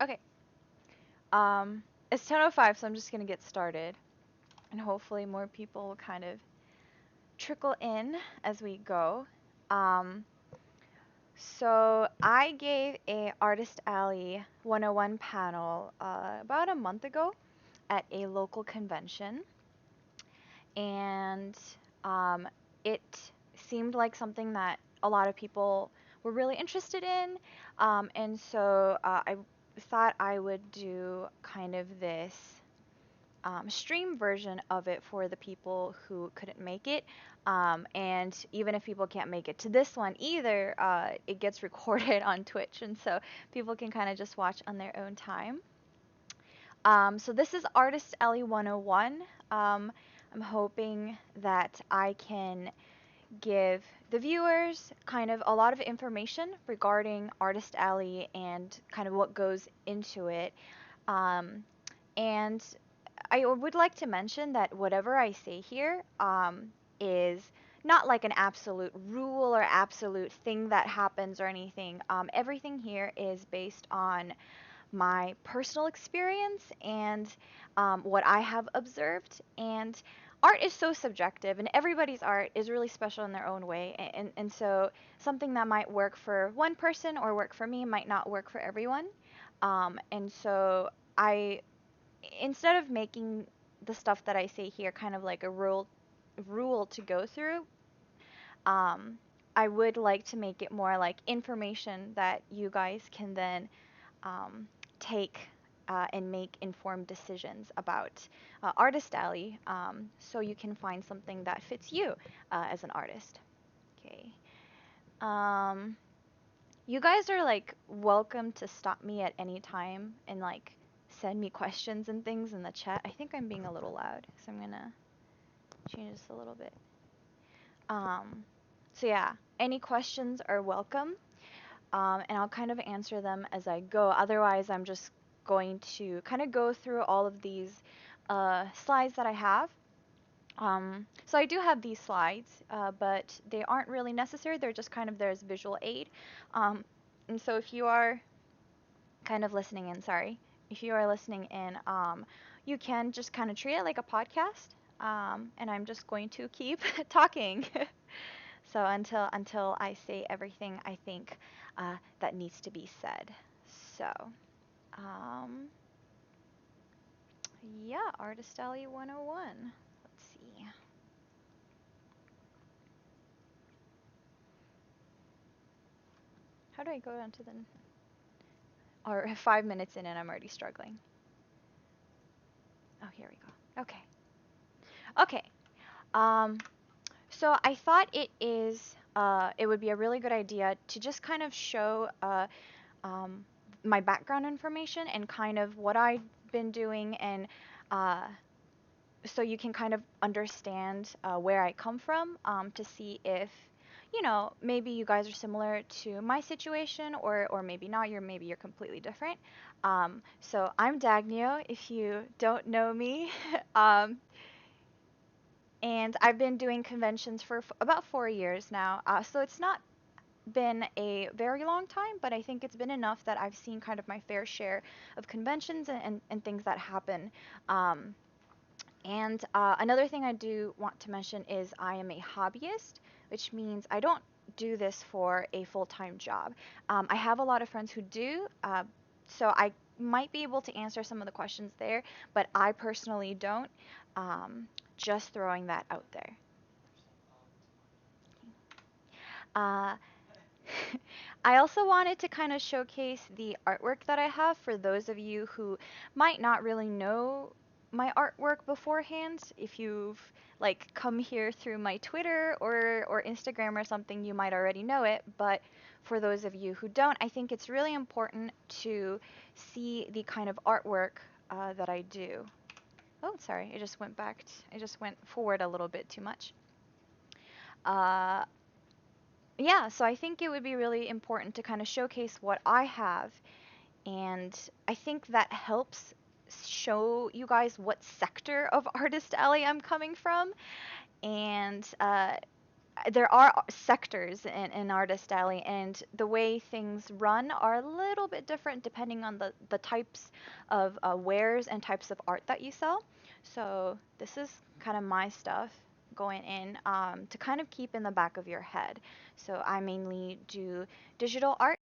Okay. Um, it's 10:05, so I'm just gonna get started, and hopefully more people will kind of trickle in as we go. Um, so I gave a Artist Alley 101 panel about a month ago at a local convention, and um, it seemed like something that a lot of people were really interested in, and so I thought I would do kind of this stream version of it for the people who couldn't make it. And even if people can't make it to this one either, it gets recorded on Twitch, and so people can kind of just watch on their own time. So this is Artist Ellie 101. I'm hoping that I can give the viewers kind of a lot of information regarding Artist Alley and kind of what goes into it. Um, and I would like to mention that whatever I say here is not like an absolute rule or absolute thing that happens or anything. Everything here is based on my personal experience and what I have observed. And art is so subjective, and everybody's art is really special in their own way. And so something that might work for one person or work for me might not work for everyone. And so I instead of making the stuff that I say here kind of like a rule to go through, um, I would like to make it more like information that you guys can then um, take and make informed decisions about Artist Alley, so you can find something that fits you as an artist. Okay. Um, you guys are like welcome to stop me at any time and like send me questions and things in the chat. I think I'm being a little loud, so I'm gonna change this a little bit. Um, so yeah, any questions are welcome, and I'll kind of answer them as I go. Otherwise, I'm just going to kind of go through all of these slides that I have. So I do have these slides, but they aren't really necessary. They're just kind of there as visual aid. And so if you are kind of listening in, sorry, if you are listening in, you can just kind of treat it like a podcast. And I'm just going to keep talking. So until I say everything I think that needs to be said. So, um, yeah, Artist Alley 101. Let's see. How do I go down to the or 5 minutes in and I'm already struggling. Oh, here we go. Okay. Okay. Um, so I thought it would be a really good idea to just kind of show um, my background information and kind of what I've been doing, and uh, so you can kind of understand where I come from, to see if maybe you guys are similar to my situation, or maybe not. Maybe you're completely different. So I'm Dagnio, if you don't know me. um, and I've been doing conventions for about 4 years now. So it's not been a very long time, but I think it's been enough that I've seen kind of my fair share of conventions and things that happen. Um, and another thing I do want to mention is I am a hobbyist, which means I don't do this for a full-time job. I have a lot of friends who do, so I might be able to answer some of the questions there, but I personally don't. Just throwing that out there. Uh, I also wanted to kind of showcase the artwork that I have for those of you who might not really know my artwork beforehand. If you've like come here through my Twitter or Instagram or something, you might already know it, but for those of you who don't, I think it's really important to see the kind of artwork that I do. Oh, sorry, it just went back. It just went forward a little bit too much. Uh, yeah, so I think it would be really important to kind of showcase what I have, and I think that helps show you guys what sector of Artist Alley I'm coming from. And there are sectors in Artist Alley, and the way things run are a little bit different depending on the types of wares and types of art that you sell. So this is kind of my stuff going in to kind of keep in the back of your head. So I mainly do digital art.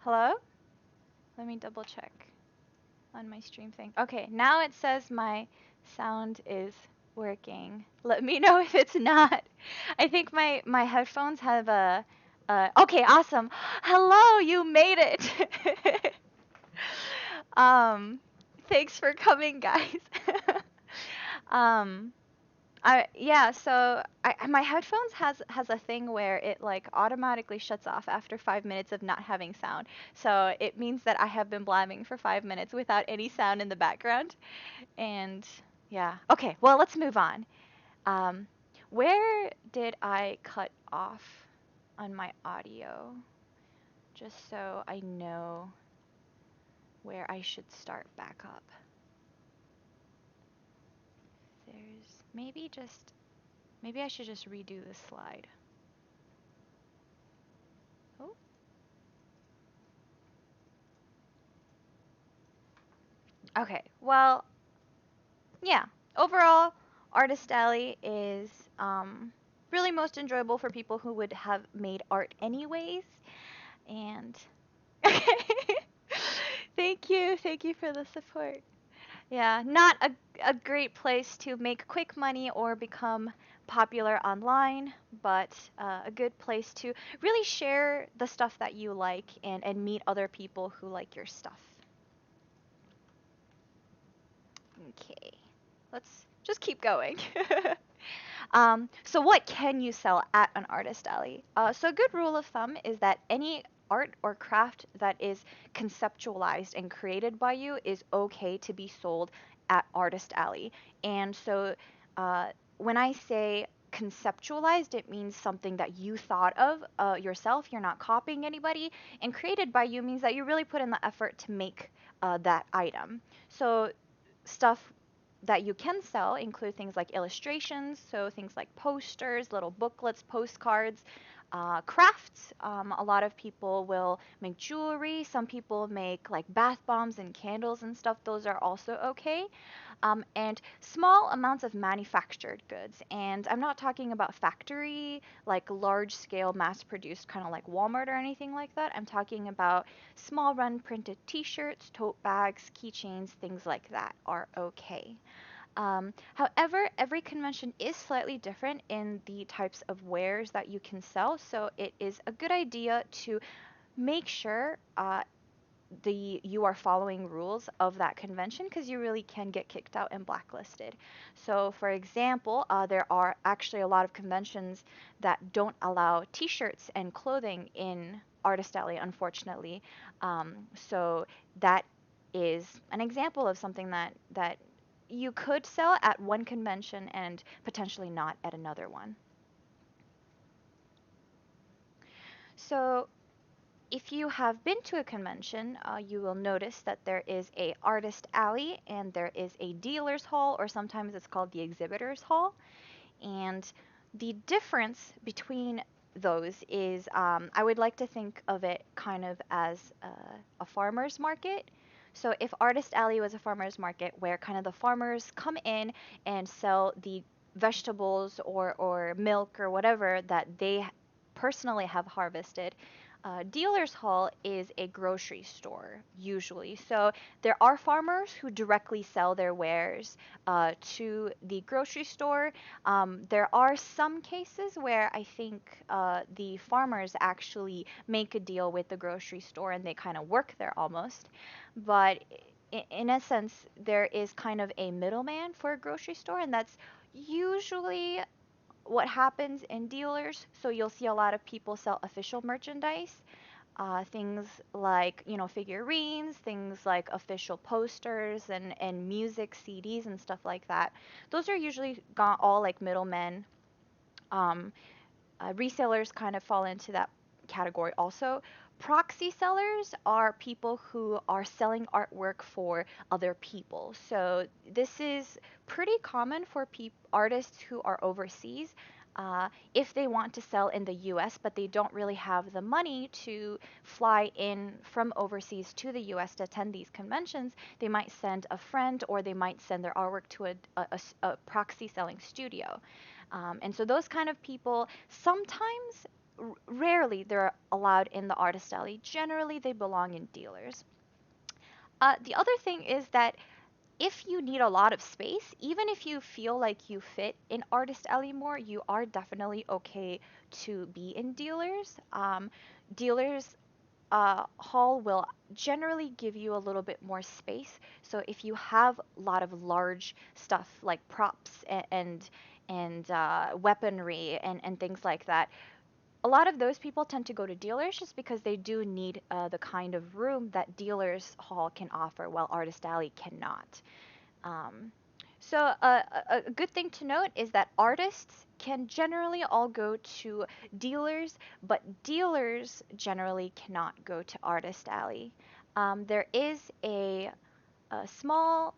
Hello? Let me double check on my stream thing. Okay, now it says my sound is working. Let me know if it's not. I think my headphones have a okay, awesome. Hello, you made it. um Thanks for coming, guys. um yeah, so my headphones has a thing where it like automatically shuts off after 5 minutes of not having sound. So it means that I have been blabbing for 5 minutes without any sound in the background. And yeah, okay, well let's move on. Um, where did I cut off on my audio? Just so I know where I should start back up. There's maybe I should just redo this slide. Oh. Okay, well, yeah. Overall, Artist Alley is really most enjoyable for people who would have made art anyways. And thank you for the support. Yeah, not a great place to make quick money or become popular online, but a good place to really share the stuff that you like and meet other people who like your stuff. Okay, let's just keep going. So what can you sell at an artist alley? So a good rule of thumb is that any art or craft that is conceptualized and created by you is okay to be sold at artist alley. And so uh, when I say conceptualized, it means something that you thought of yourself. You're not copying anybody. And created by you means that you really put in the effort to make that item. So stuff that you can sell include things like illustrations, so things like posters, little booklets, postcards, crafts. A lot of people will make jewelry. Some people make like bath bombs and candles and stuff. Those are also okay. And small amounts of manufactured goods. And I'm not talking about factory, like large scale mass produced, kind of like Walmart or anything like that. I'm talking about small run printed t shirts, tote bags, keychains, things like that are okay. However, every convention is slightly different in the types of wares that you can sell, so it is a good idea to make sure you are following rules of that convention because you really can get kicked out and blacklisted. So, for example, there are actually a lot of conventions that don't allow T-shirts and clothing in Artist Alley, unfortunately. So that is an example of something that you could sell at one convention and potentially not at another one. So if you have been to a convention, you will notice that there is a artist alley and there is a dealer's hall, or sometimes it's called the exhibitor's hall. And the difference between those is I would like to think of it kind of as a farmer's market. So if Artist Alley was a farmer's market where kind of the farmers come in and sell the vegetables or milk or whatever that they personally have harvested, dealer's hall is a grocery store usually. So there are farmers who directly sell their wares to the grocery store. There are some cases where I think the farmers actually make a deal with the grocery store and they kind of work there almost. But in a sense, there is kind of a middleman for a grocery store, and that's usually what happens in dealers. So you'll see a lot of people sell official merchandise, things like figurines, things like official posters and music CDs and stuff like that. Those are usually got all like middlemen. Um, Resellers kind of fall into that category also. Proxy sellers are people who are selling artwork for other people. So this is pretty common for artists who are overseas. If they want to sell in the US, but they don't really have the money to fly in from overseas to the US to attend these conventions, they might send a friend or they might send their artwork to a proxy selling studio. And so those kind of people sometimes rarely they're allowed in the artist alley. Generally, they belong in dealers. The other thing is that if you need a lot of space, even if you feel like you fit in artist alley more, you are definitely okay to be in dealers. Dealers hall will generally give you a little bit more space. So if you have a lot of large stuff like props and weaponry and things like that, a lot of those people tend to go to dealers just because they do need the kind of room that dealers hall can offer, while artist alley cannot. Um, so a good thing to note is that artists can generally all go to dealers, but dealers generally cannot go to Artist Alley. There is a small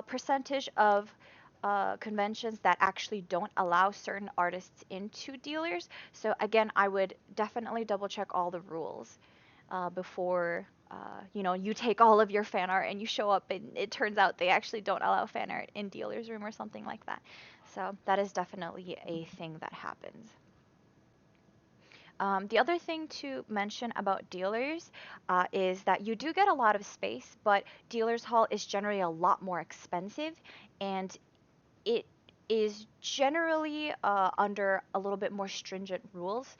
percentage of conventions that actually don't allow certain artists into dealers. So again, I would definitely double check all the rules before you take all of your fan art and you show up and it turns out they actually don't allow fan art in dealer's room or something like that. So that is definitely a thing that happens. The other thing to mention about dealers is that you do get a lot of space, but dealers hall is generally a lot more expensive, and it is generally under a little bit more stringent rules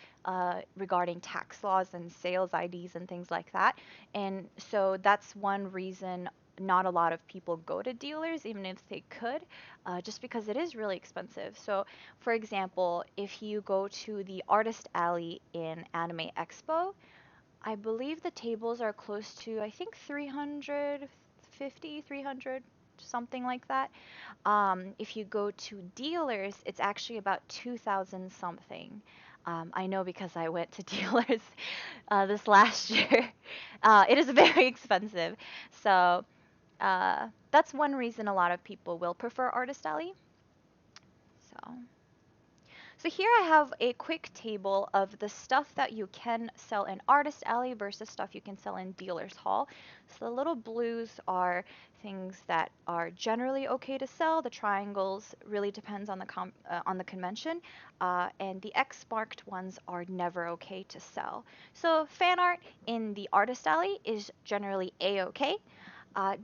regarding tax laws and sales IDs and things like that. And so that's one reason not a lot of people go to dealers, even if they could, just because it is really expensive. So, for example, if you go to the Artist Alley in Anime Expo, I believe the tables are close to, I think, 350, 300, something like that. If you go to dealers, it's actually about 2,000 something. I know because I went to dealers this last year. It is very expensive. So that's one reason a lot of people will prefer Artist Alley. So. So here I have a quick table of the stuff that you can sell in Artist Alley versus stuff you can sell in Dealer's Hall. So the little blues are things that are generally okay to sell. The triangles really depends on on the convention, and the X marked ones are never okay to sell. So fan art in the Artist Alley is generally a-okay.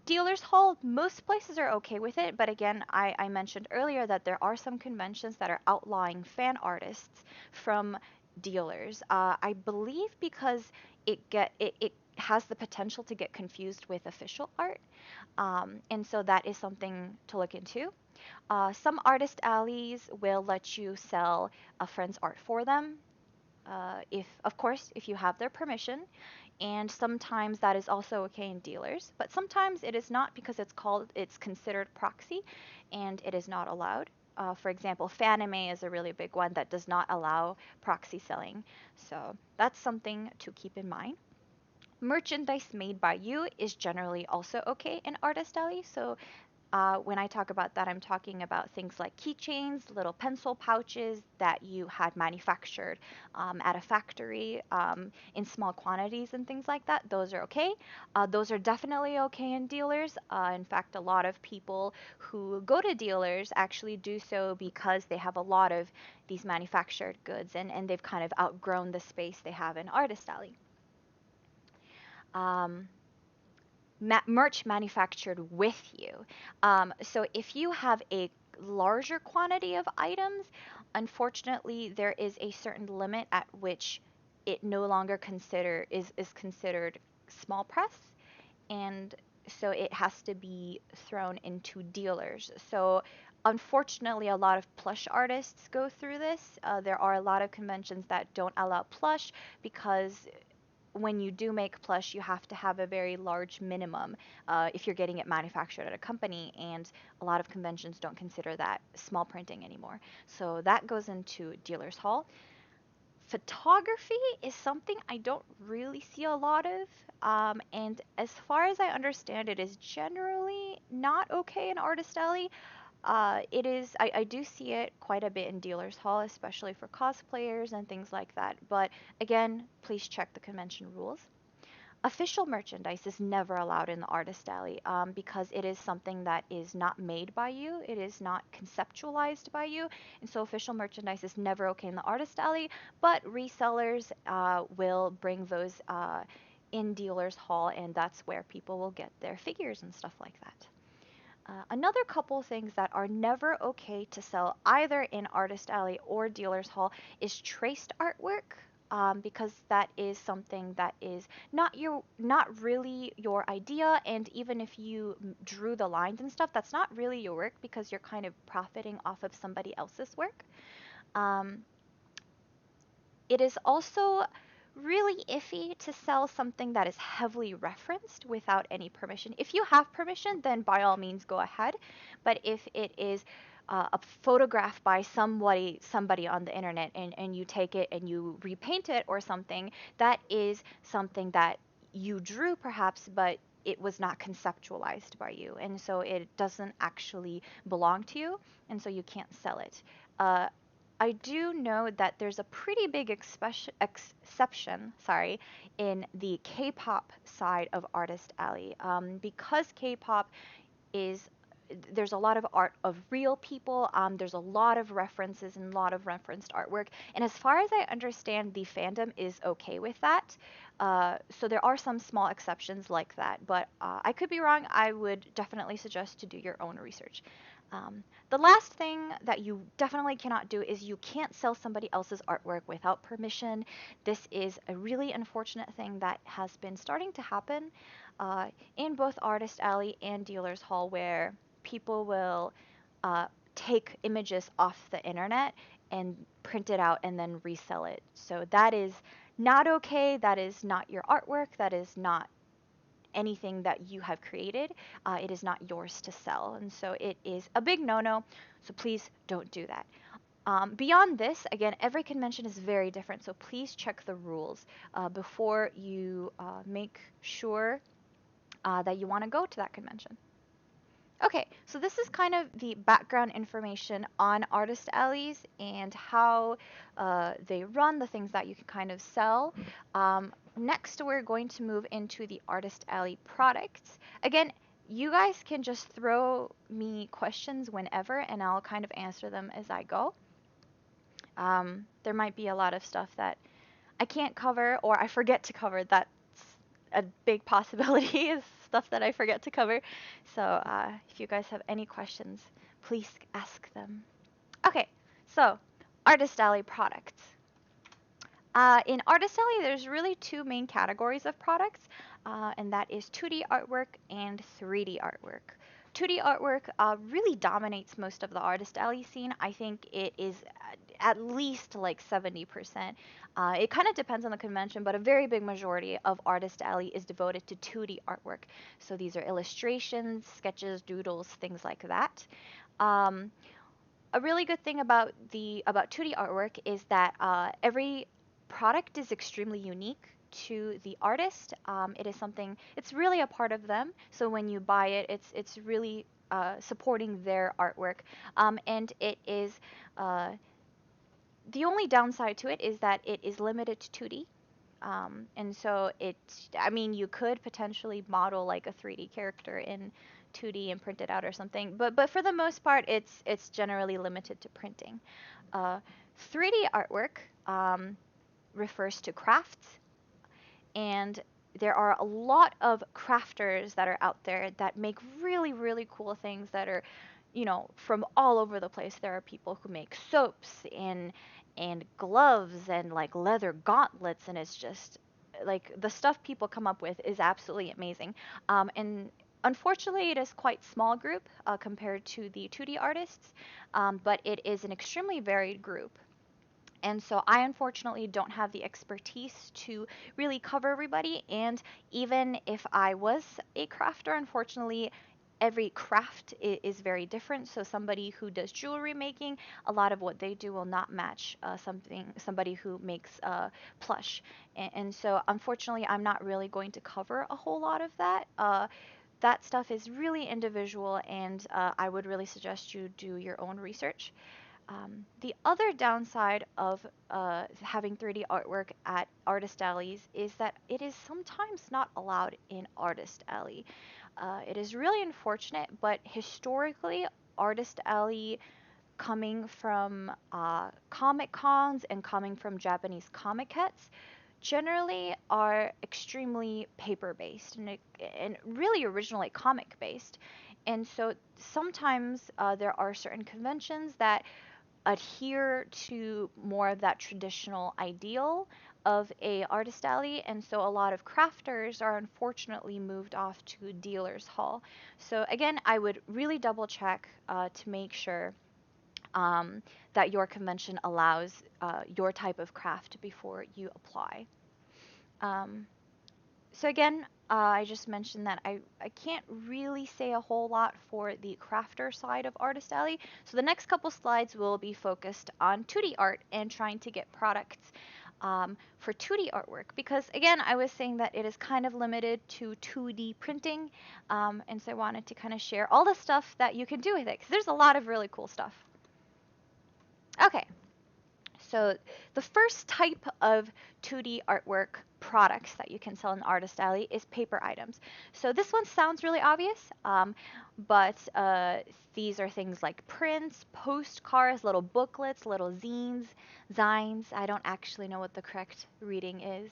Dealers Hall, most places are okay with it, but again, I mentioned earlier that there are some conventions that are outlawing fan artists from dealers. I believe because it has the potential to get confused with official art, and so that is something to look into. Some artist alleys will let you sell a friend's art for them, if of course if you have their permission, and sometimes that is also okay in dealers, but sometimes it is not because it's considered proxy and it is not allowed. For example, Fanime is a really big one that does not allow proxy selling, so that's something to keep in mind. Merchandise made by you is generally also okay in Artist Alley, so when I talk about that, I'm talking about things like keychains, little pencil pouches that you had manufactured at a factory in small quantities and things like that. Those are okay. Those are definitely okay in dealers. In fact, a lot of people who go to dealers actually do so because they have a lot of these manufactured goods and they've kind of outgrown the space they have in Artist Alley. Um, Merch manufactured with you. So if you have a larger quantity of items, unfortunately, there is a certain limit at which it no longer is considered small press, and so it has to be thrown into dealers. So unfortunately, a lot of plush artists go through this. There are a lot of conventions that don't allow plush because when you do make plush, you have to have a very large minimum if you're getting it manufactured at a company, and a lot of conventions don't consider that small printing anymore. So that goes into dealer's hall. Photography is something I don't really see a lot of, and as far as I understand, it is generally not okay in Artist Alley. I do see it quite a bit in Dealer's Hall, especially for cosplayers and things like that. But again, please check the convention rules. Official merchandise is never allowed in the artist alley because it is something that is not made by you, it is not conceptualized by you, and so official merchandise is never okay in the artist alley. But resellers will bring those in dealers hall, and that's where people will get their figures and stuff like that. Another couple things that are never okay to sell either in Artist Alley or Dealer's Hall is traced artwork. Because that is something that is not really your idea, and even if you drew the lines and stuff, that's not really your work because you're kind of profiting off of somebody else's work. Um, it is also really iffy to sell something that is heavily referenced without any permission. If you have permission, then by all means go ahead. But if it is a photograph by somebody on the internet, and you take it and you repaint it or something, that is something that you drew perhaps, but it was not conceptualized by you. And so it doesn't actually belong to you, and so you can't sell it. Uh, I do know that there's a pretty big exception, sorry, in the K-pop side of Artist Alley, because K-pop is there's a lot of art of real people. There's a lot of references and a lot of referenced artwork. And as far as I understand, the fandom is okay with that. So there are some small exceptions like that. But I could be wrong. I would definitely suggest to do your own research. The last thing that you definitely cannot do is you can't sell somebody else's artwork without permission. This is a really unfortunate thing that has been starting to happen in both Artist Alley and Dealer's Hall, where people will take images off the internet and print it out and then resell it. So that is not okay. That is not your artwork. That is not anything that you have created. It is not yours to sell. And so it is a big no no. So please don't do that. Beyond this, again, every convention is very different. So please check the rules before you make sure that you want to go to that convention. Okay, so this is kind of the background information on artist alleys and how they run, the things that you can kind of sell. Next, we're going to move into the artist alley products. Again, you guys can just throw me questions whenever, and I'll kind of answer them as I go. There might be a lot of stuff that I can't cover or I forget to cover. That's a big possibility is stuff that I forget to cover. So if you guys have any questions, please ask them. Okay, so Artist Alley products. In Artist Alley, there's really two main categories of products, and that is 2D artwork and 3D artwork. 2D artwork really dominates most of the Artist Alley scene. I think it is at least like 70%. It kind of depends on the convention, but a very big majority of Artist Alley is devoted to 2D artwork. So these are illustrations, sketches, doodles, things like that. Um, a really good thing about 2D artwork is that every product is extremely unique to the artist. It is something, it's really a part of them. So when you buy it, it's really supporting their artwork. And it is the only downside to it is that it is limited to 2D. And so I mean, you could potentially model like a 3D character in 2D and print it out or something, but for the most part, it's generally limited to printing. Uh, 3D artwork refers to crafts, and there are a lot of crafters that are out there that make really, really cool things that are, from all over the place. There are people who make soaps and gloves and like leather gauntlets, and it's just like the stuff people come up with is absolutely amazing. And unfortunately, it is quite small group compared to the 2D artists, but it is an extremely varied group. And so I unfortunately don't have the expertise to really cover everybody. And even if I was a crafter, unfortunately, every craft is very different. So somebody who does jewelry making, a lot of what they do will not match somebody who makes plush. And so unfortunately, I'm not really going to cover a whole lot of that. That stuff is really individual, and I would really suggest you do your own research. The other downside of having 3D artwork at artist alleys is that it is sometimes not allowed in artist alley. It is really unfortunate, but historically, artist alley coming from comic cons and coming from Japanese comiquettes generally are extremely paper based and really originally comic based. And so sometimes there are certain conventions that adhere to more of that traditional ideal of a artist alley, and so a lot of crafters are unfortunately moved off to dealers hall. So again, I would really double check to make sure that your convention allows your type of craft before you apply. Um, so again, I just mentioned that I can't really say a whole lot for the crafter side of Artist Alley. So the next couple slides will be focused on 2D art and trying to get products for 2D artwork. Because again, I was saying that it is kind of limited to 2D printing. And so I wanted to kind of share all the stuff that you can do with it. Because there's a lot of really cool stuff. Okay, so the first type of 2D artwork products that you can sell in Artist Alley is paper items. So this one sounds really obvious, but these are things like prints, postcards, little booklets, little zines. I don't actually know what the correct reading is.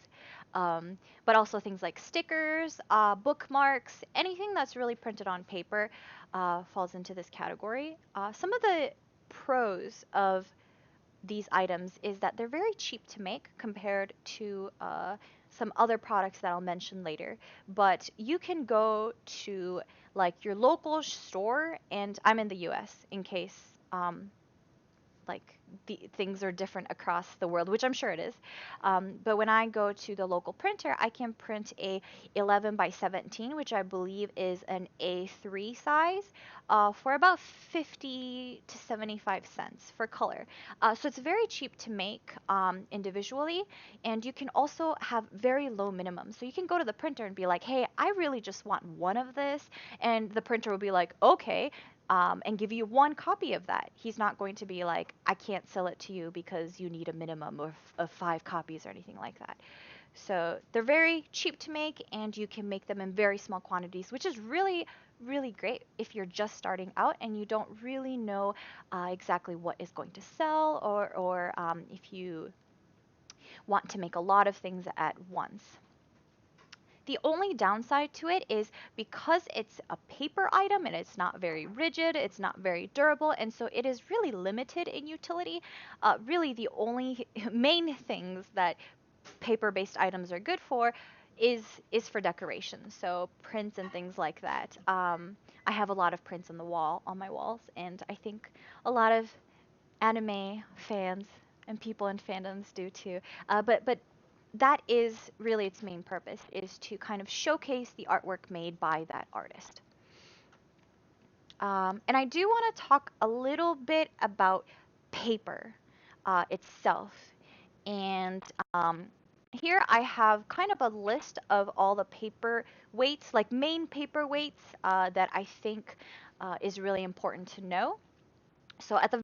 But also things like stickers, bookmarks, anything that's really printed on paper falls into this category. Some of the pros of these items is that they're very cheap to make compared to some other products that I'll mention later. But you can go to like your local store, and I'm in the US in case like things are different across the world, which I'm sure it is. But when I go to the local printer, I can print a 11 by 17, which I believe is an A3 size, for about 50 to 75 cents for color. So it's very cheap to make individually, and you can also have very low minimums. So you can go to the printer and be like, hey, I really just want one of this, and the printer will be like, okay, and give you one copy of that. He's not going to be like, I can't sell it to you because you need a minimum of 5 copies or anything like that. So they're very cheap to make, and you can make them in very small quantities, which is really, really great if you're just starting out and you don't really know exactly what is going to sell, or if you want to make a lot of things at once. The only downside to it is because it's a paper item and it's not very rigid, it's not very durable, and so it is really limited in utility. Really, the only main things that paper-based items are good for is for decoration, so prints and things like that. I have a lot of prints on my walls, and I think a lot of anime fans and people in fandoms do too. But that is really its main purpose, is to kind of showcase the artwork made by that artist. And I do want to talk a little bit about paper itself. And here I have kind of a list of all the paper weights, like main paper weights that I think is really important to know. So at the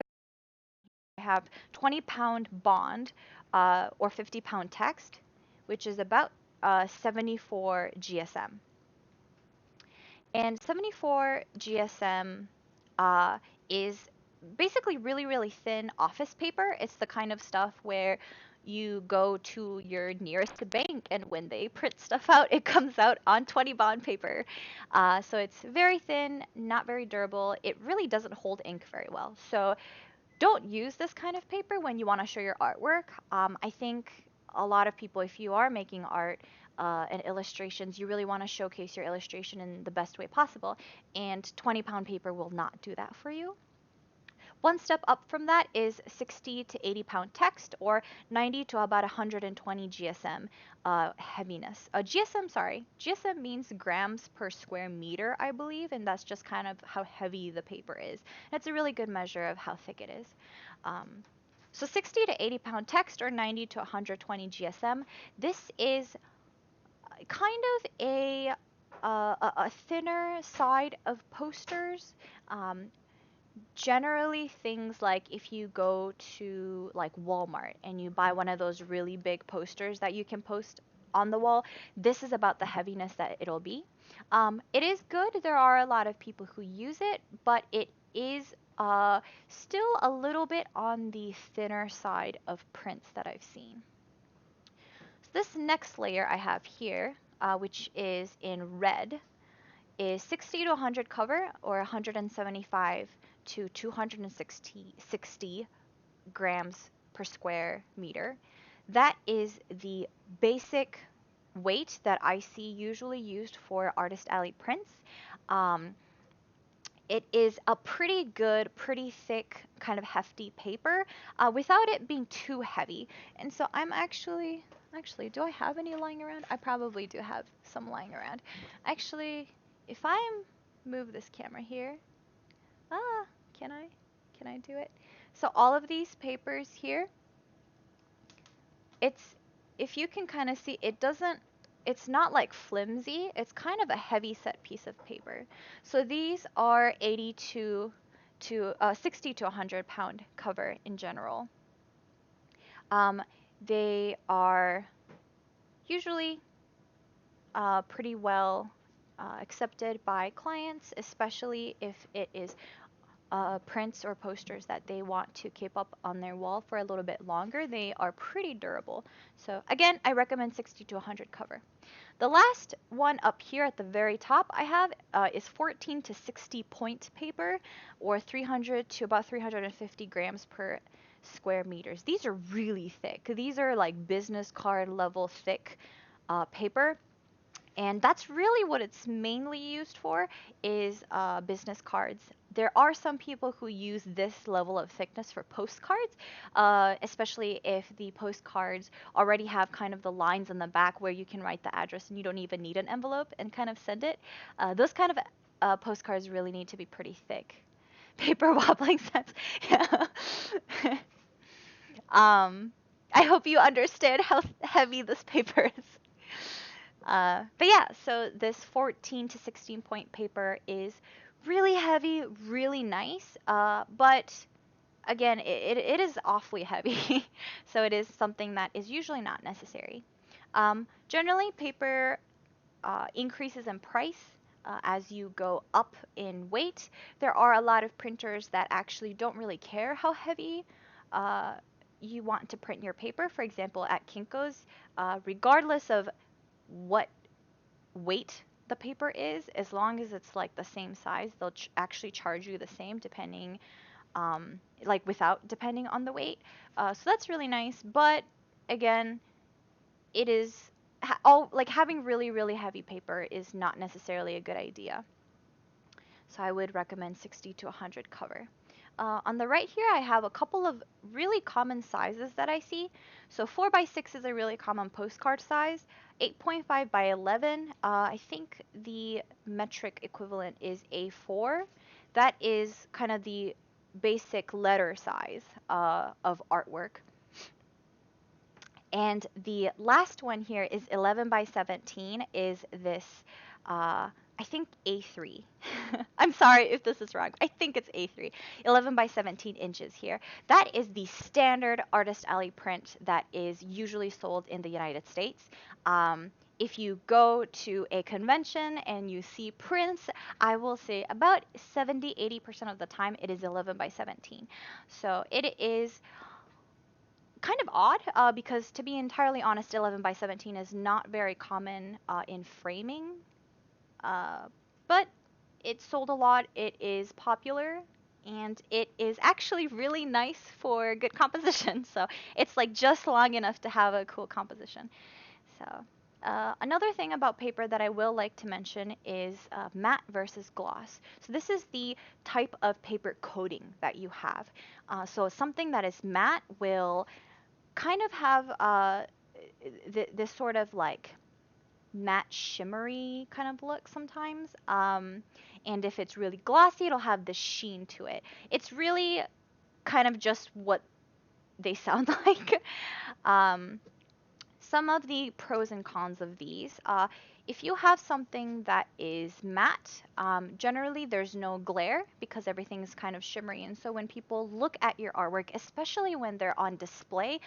I have 20-pound bond or 50-pound text, which is about 74 GSM. And 74 GSM is basically really, really thin office paper. It's the kind of stuff where you go to your nearest bank, and when they print stuff out, it comes out on 20 bond paper. So it's very thin, not very durable. It really doesn't hold ink very well. So don't use this kind of paper when you want to show your artwork. I think a lot of people, if you are making art and illustrations, you really want to showcase your illustration in the best way possible, and 20-pound paper will not do that for you. One step up from that is 60 to 80-pound text, or 90 to about 120 GSM heaviness. GSM means grams per square meter, I believe, and that's just kind of how heavy the paper is. That's a really good measure of how thick it is. So 60 to 80-pound text, or 90 to 120 GSM. This is kind of a thinner side of posters. Generally, things like if you go to like Walmart and you buy one of those really big posters that you can post on the wall, this is about the heaviness that it'll be. It is good. There are a lot of people who use it, but it is still a little bit on the thinner side of prints that I've seen. So this next layer I have here, which is in red, is 60 to 100 cover, or 175 to 260 grams per square meter. That is the basic weight that I see usually used for Artist Alley prints. Um, it is a pretty good, pretty thick, kind of hefty paper without it being too heavy. And so I'm actually, do I have any lying around? I probably do have some lying around. Actually, if I move this camera here, ah, can I? Can I do it? So all of these papers here, it's, if you can kind of see, it's not like flimsy, it's kind of a heavy set piece of paper. So these are 82 to 60 to 100 pound cover in general. Um, they are usually pretty well accepted by clients, especially if it is prints or posters that they want to keep up on their wall for a little bit longer. They are pretty durable. So again, I recommend 60 to 100 cover. The last one up here at the very top I have is 14 to 60 point paper, or 300 to about 350 grams per square meters. These are really thick. These are like business card level thick paper. And that's really what it's mainly used for, is business cards. There are some people who use this level of thickness for postcards, especially if the postcards already have kind of the lines in the back where you can write the address and you don't even need an envelope and kind of send it. Those kind of postcards really need to be pretty thick. Paper wobbling sense. Yeah. I hope you understand how heavy this paper is. But yeah, so this 14 to 16 point paper is really heavy, really nice, but again, it is awfully heavy, so it is something that is usually not necessary. Generally, paper increases in price as you go up in weight. There are a lot of printers that actually don't really care how heavy uh, you want to print your paper. For example, at Kinko's, regardless of what weight the paper is, as long as it's like the same size, they'll actually charge you the same depending, like without depending on the weight. So that's really nice. But again, it is all like having really, really heavy paper is not necessarily a good idea. So I would recommend 60 to 100 cover. On the right here, I have a couple of really common sizes that I see. So 4 by 6 is a really common postcard size. 8.5 by 11, I think the metric equivalent is A4. That is kind of the basic letter size of artwork. And the last one here is 11 by 17, is this, I think A3. I'm sorry if this is wrong. I think it's A3. 11 by 17 inches here. That is the standard Artist Alley print that is usually sold in the United States. If you go to a convention and you see prints, I will say about 70-80% of the time it is 11 by 17. So it is kind of odd because, to be entirely honest, 11 by 17 is not very common in framing, but it sold a lot, it is popular, and it is actually really nice for good composition. So it's like just long enough to have a cool composition. So another thing about paper that I will like to mention is matte versus gloss. So this is the type of paper coating that you have. So something that is matte will kind of have this sort of like matte shimmery kind of look sometimes. And if it's really glossy, it'll have the sheen to it. It's really kind of just what they sound like. some of the pros and cons of these. If you have something that is matte, generally there's no glare because everything is kind of shimmery. And so when people look at your artwork, especially when they're on display,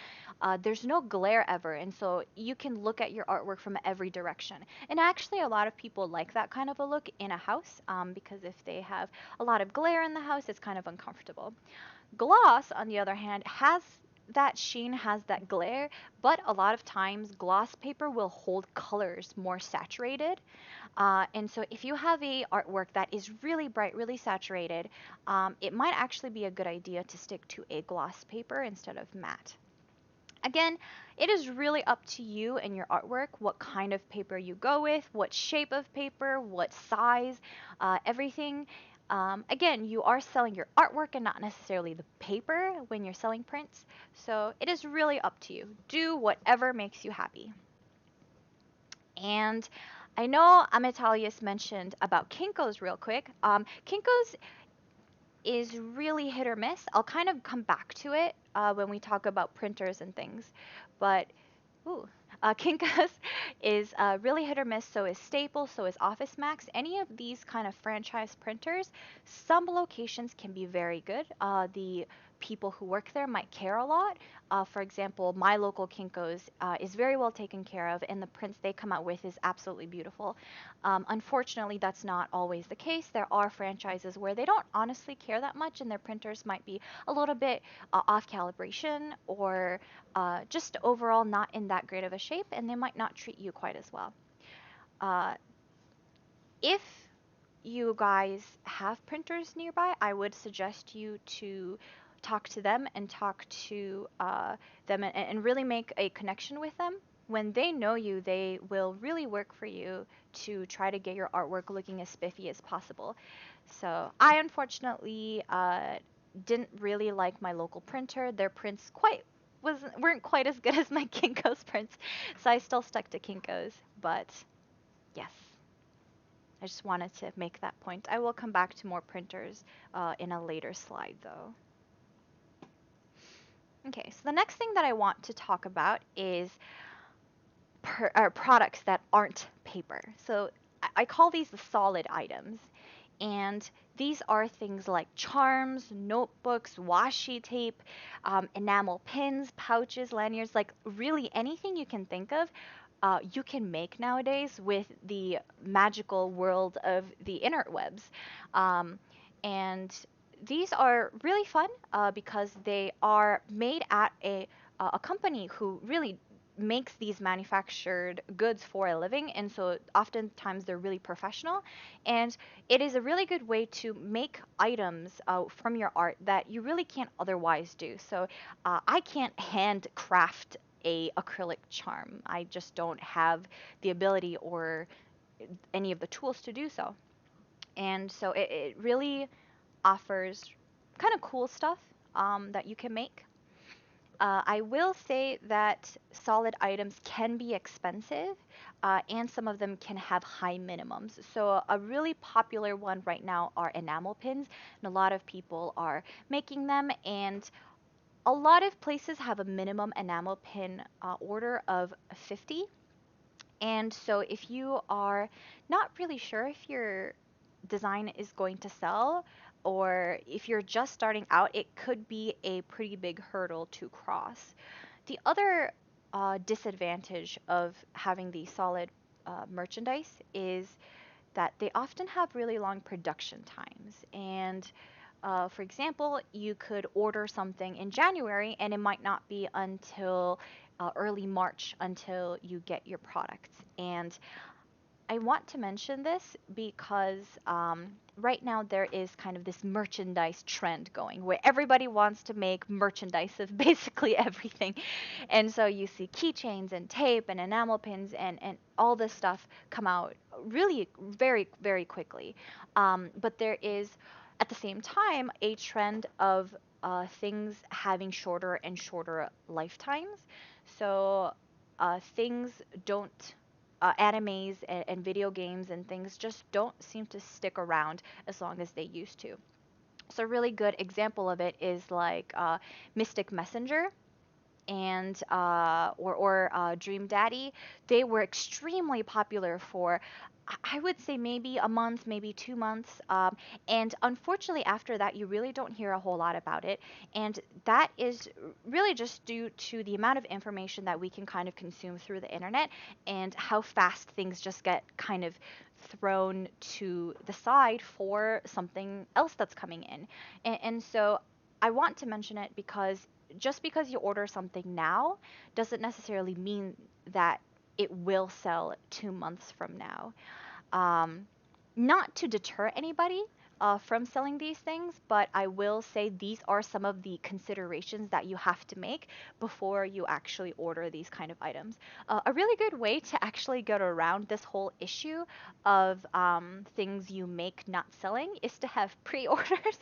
there's no glare ever. And so you can look at your artwork from every direction. And actually, a lot of people like that kind of a look in a house because if they have a lot of glare in the house, it's kind of uncomfortable. Gloss, on the other hand, has that sheen, has that glare, but a lot of times gloss paper will hold colors more saturated. And so if you have a artwork that is really bright, really saturated, it might actually be a good idea to stick to a gloss paper instead of matte. Again, it is really up to you and your artwork what kind of paper you go with, what shape of paper, what size, everything. Again, you are selling your artwork and not necessarily the paper when you're selling prints. So it is really up to you. Do whatever makes you happy. And I know Ametalius mentioned about Kinko's real quick. Kinko's is really hit or miss. I'll kind of come back to it when we talk about printers and things. But ooh, Kinko's is really hit or miss. So is Staples. So is Office Max. Any of these kind of franchise printers, some locations can be very good. The people who work there might care a lot. For example, my local Kinko's is very well taken care of, and the prints they come out with is absolutely beautiful. Unfortunately, that's not always the case. There are franchises where they don't honestly care that much, and their printers might be a little bit off calibration or just overall not in that great of a shape, and they might not treat you quite as well. Uh, if you guys have printers nearby, I would suggest you to talk to them and talk to them and really make a connection with them. When they know you, they will really work for you to try to get your artwork looking as spiffy as possible. So I unfortunately didn't really like my local printer. Their prints weren't quite as good as my Kinko's prints, so I still stuck to Kinko's. But yes. I just wanted to make that point. I will come back to more printers in a later slide, though. Okay, so the next thing that I want to talk about is products that aren't paper. So I call these the solid items. And these are things like charms, notebooks, washi tape, enamel pins, pouches, lanyards, like really anything you can think of. You can make nowadays with the magical world of the interwebs. Um, and these are really fun because they are made at a company who really makes these manufactured goods for a living, and so oftentimes they're really professional, and it is a really good way to make items from your art that you really can't otherwise do. So I can't handcraft a acrylic charm. I just don't have the ability or any of the tools to do so. And so it really offers kind of cool stuff that you can make. I will say that solid items can be expensive, and some of them can have high minimums. So a really popular one right now are enamel pins, and a lot of people are making them, and a lot of places have a minimum enamel pin order of 50. And so if you are not really sure if your design is going to sell, or if you're just starting out, it could be a pretty big hurdle to cross. The other disadvantage of having the solid merchandise is that they often have really long production times. And for example, you could order something in January and it might not be until early March until you get your products. And I want to mention this because right now there is kind of this merchandise trend going where everybody wants to make merchandise of basically everything. And so you see keychains and tape and enamel pins and all this stuff come out really very, very quickly. But there is, at the same time, a trend of things having shorter and shorter lifetimes. So things don't animes and video games and things just don't seem to stick around as long as they used to. So a really good example of it is like Mystic Messenger. and Dream Daddy, they were extremely popular for, I would say maybe a month, maybe 2 months. And unfortunately, after that, you really don't hear a whole lot about it. And that is really just due to the amount of information that we can kind of consume through the internet and how fast things just get kind of thrown to the side for something else that's coming in. And so I want to mention it because just because you order something now doesn't necessarily mean that it will sell 2 months from now. Um, Not to deter anybody from selling these things, but I will say these are some of the considerations that you have to make before you actually order these kind of items. A really good way to actually get around this whole issue of things you make not selling is to have pre-orders.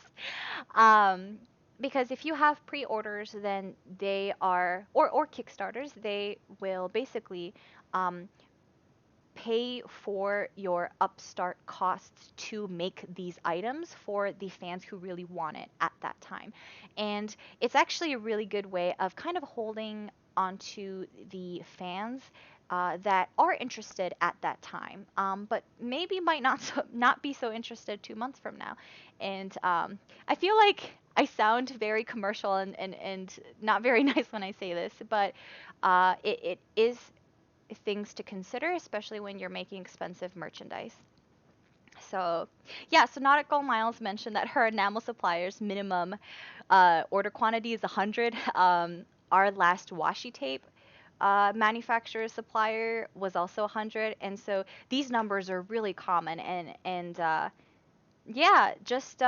um, because if you have pre-orders, then they are, or Kickstarters, they will basically um, pay for your upstart costs to make these items for the fans who really want it at that time. And it's actually a really good way of kind of holding onto the fans that are interested at that time, but maybe might not be so interested 2 months from now. And I feel like I sound very commercial and not very nice when I say this, but it is things to consider, especially when you're making expensive merchandise. So, yeah, so Nautical Miles mentioned that her enamel supplier's minimum order quantity is 100. Our last washi tape manufacturer supplier was also 100, and so these numbers are really common. And yeah, just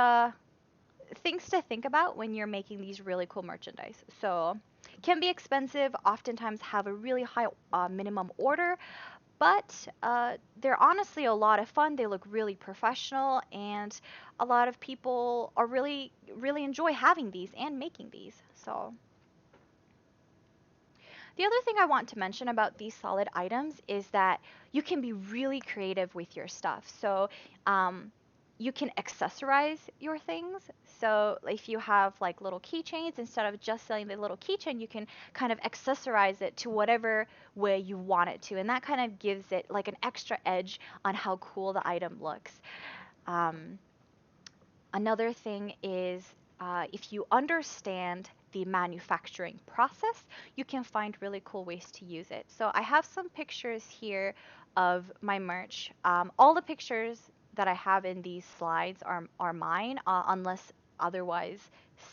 things to think about when you're making these really cool merchandise. So, can be expensive, oftentimes have a really high minimum order, but they're honestly a lot of fun. They look really professional, and a lot of people are really enjoy having these and making these. So the other thing I want to mention about these solid items is that you can be really creative with your stuff. So um, you can accessorize your things. So if you have like little keychains, instead of just selling the little keychain, you can kind of accessorize it to whatever way you want it to. And that kind of gives it like an extra edge on how cool the item looks. Um, Another thing is if you understand the manufacturing process, you can find really cool ways to use it. So I have some pictures here of my merch. All the pictures that I have in these slides are mine, unless otherwise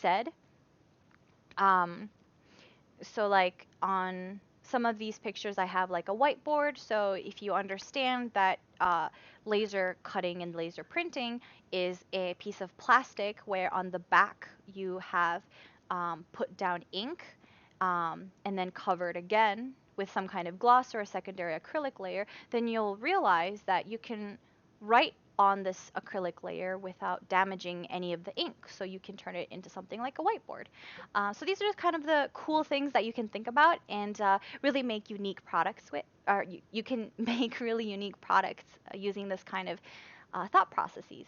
said. Um, so like on some of these pictures I have like a whiteboard, so if you understand that laser cutting and laser printing is a piece of plastic where on the back you have put down ink and then covered again with some kind of gloss or a secondary acrylic layer, then you'll realize that you can write on this acrylic layer without damaging any of the ink, so you can turn it into something like a whiteboard. So these are just kind of the cool things that you can think about and really make unique products with, or you can make really unique products using this kind of thought processes.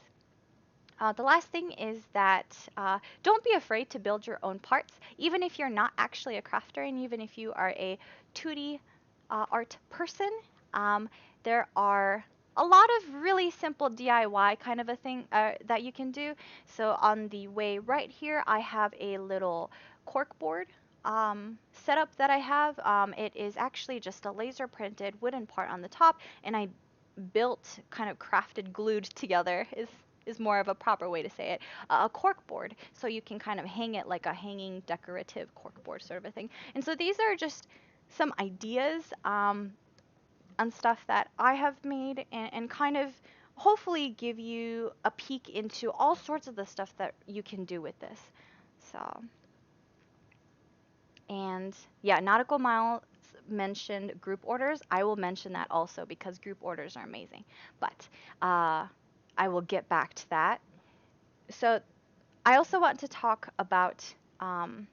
The last thing is that don't be afraid to build your own parts, even if you're not actually a crafter and even if you are a 2D art person. Um, there are a lot of really simple DIY kind of a thing that you can do. So on the way right here, I have a little cork board setup that I have. It is actually just a laser printed wooden part on the top, and I built, kind of crafted, glued together is more of a proper way to say it, a cork board, so you can kind of hang it like a hanging decorative cork board sort of a thing. And so these are just some ideas on stuff that I have made and kind of hopefully give you a peek into all sorts of the stuff that you can do with this. So, and yeah, Nautical Miles mentioned group orders. I will mention that also because group orders are amazing. But I will get back to that. So I also want to talk about um,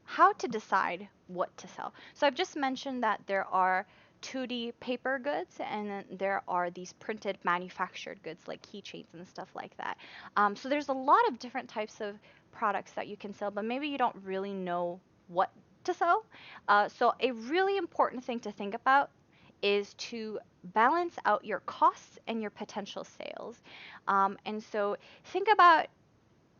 how to decide what to sell. So I've just mentioned that there are 2D paper goods and then there are these printed manufactured goods like keychains and stuff like that. So there's a lot of different types of products that you can sell, but maybe you don't really know what to sell. So a really important thing to think about is to balance out your costs and your potential sales. And so think about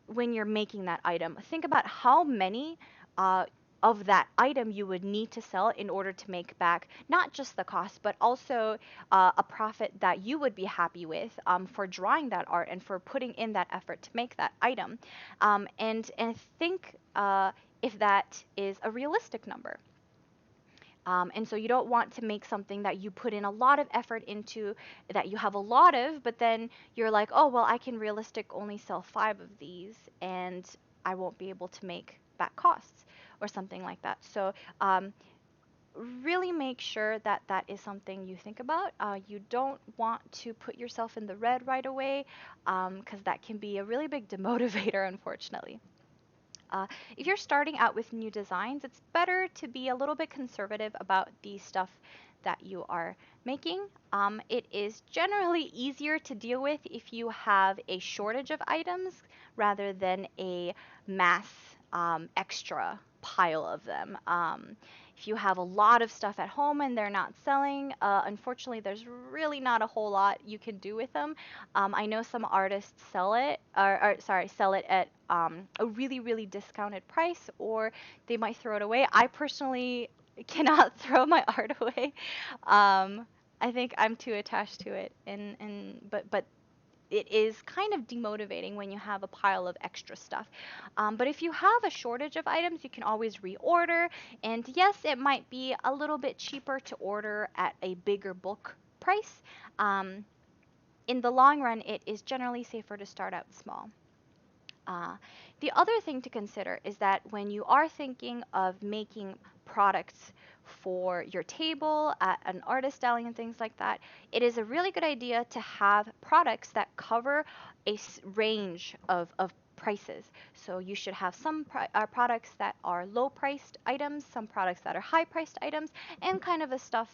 when you're making that item, think about how many uh, of that item you would need to sell in order to make back not just the cost, but also a profit that you would be happy with for drawing that art and for putting in that effort to make that item. And think if that is a realistic number. And so you don't want to make something that you put in a lot of effort into, that you have a lot of, but then you're like, oh, well, I can realistic only sell 5 of these and I won't be able to make back costs or something like that. So really make sure that that is something you think about. You don't want to put yourself in the red right away because that can be a really big demotivator, unfortunately. Uh, if you're starting out with new designs, it's better to be a little bit conservative about the stuff that you are making. It is generally easier to deal with if you have a shortage of items rather than a mass extra pile of them. If you have a lot of stuff at home and they're not selling, unfortunately, there's really not a whole lot you can do with them. I know some artists sell it, or sorry, sell it at a really, really discounted price, or they might throw it away. I personally cannot throw my art away. I think I'm too attached to it, but it is kind of demotivating when you have a pile of extra stuff. But if you have a shortage of items, you can always reorder. And yes, it might be a little bit cheaper to order at a bigger bulk price. Um, in the long run, it is generally safer to start out small. Uh, the other thing to consider is that when you are thinking of making products for your table, at an artist alley, and things like that, it is a really good idea to have products that cover a range of prices. So you should have some products that are low priced items, some products that are high priced items, and kind of a stuff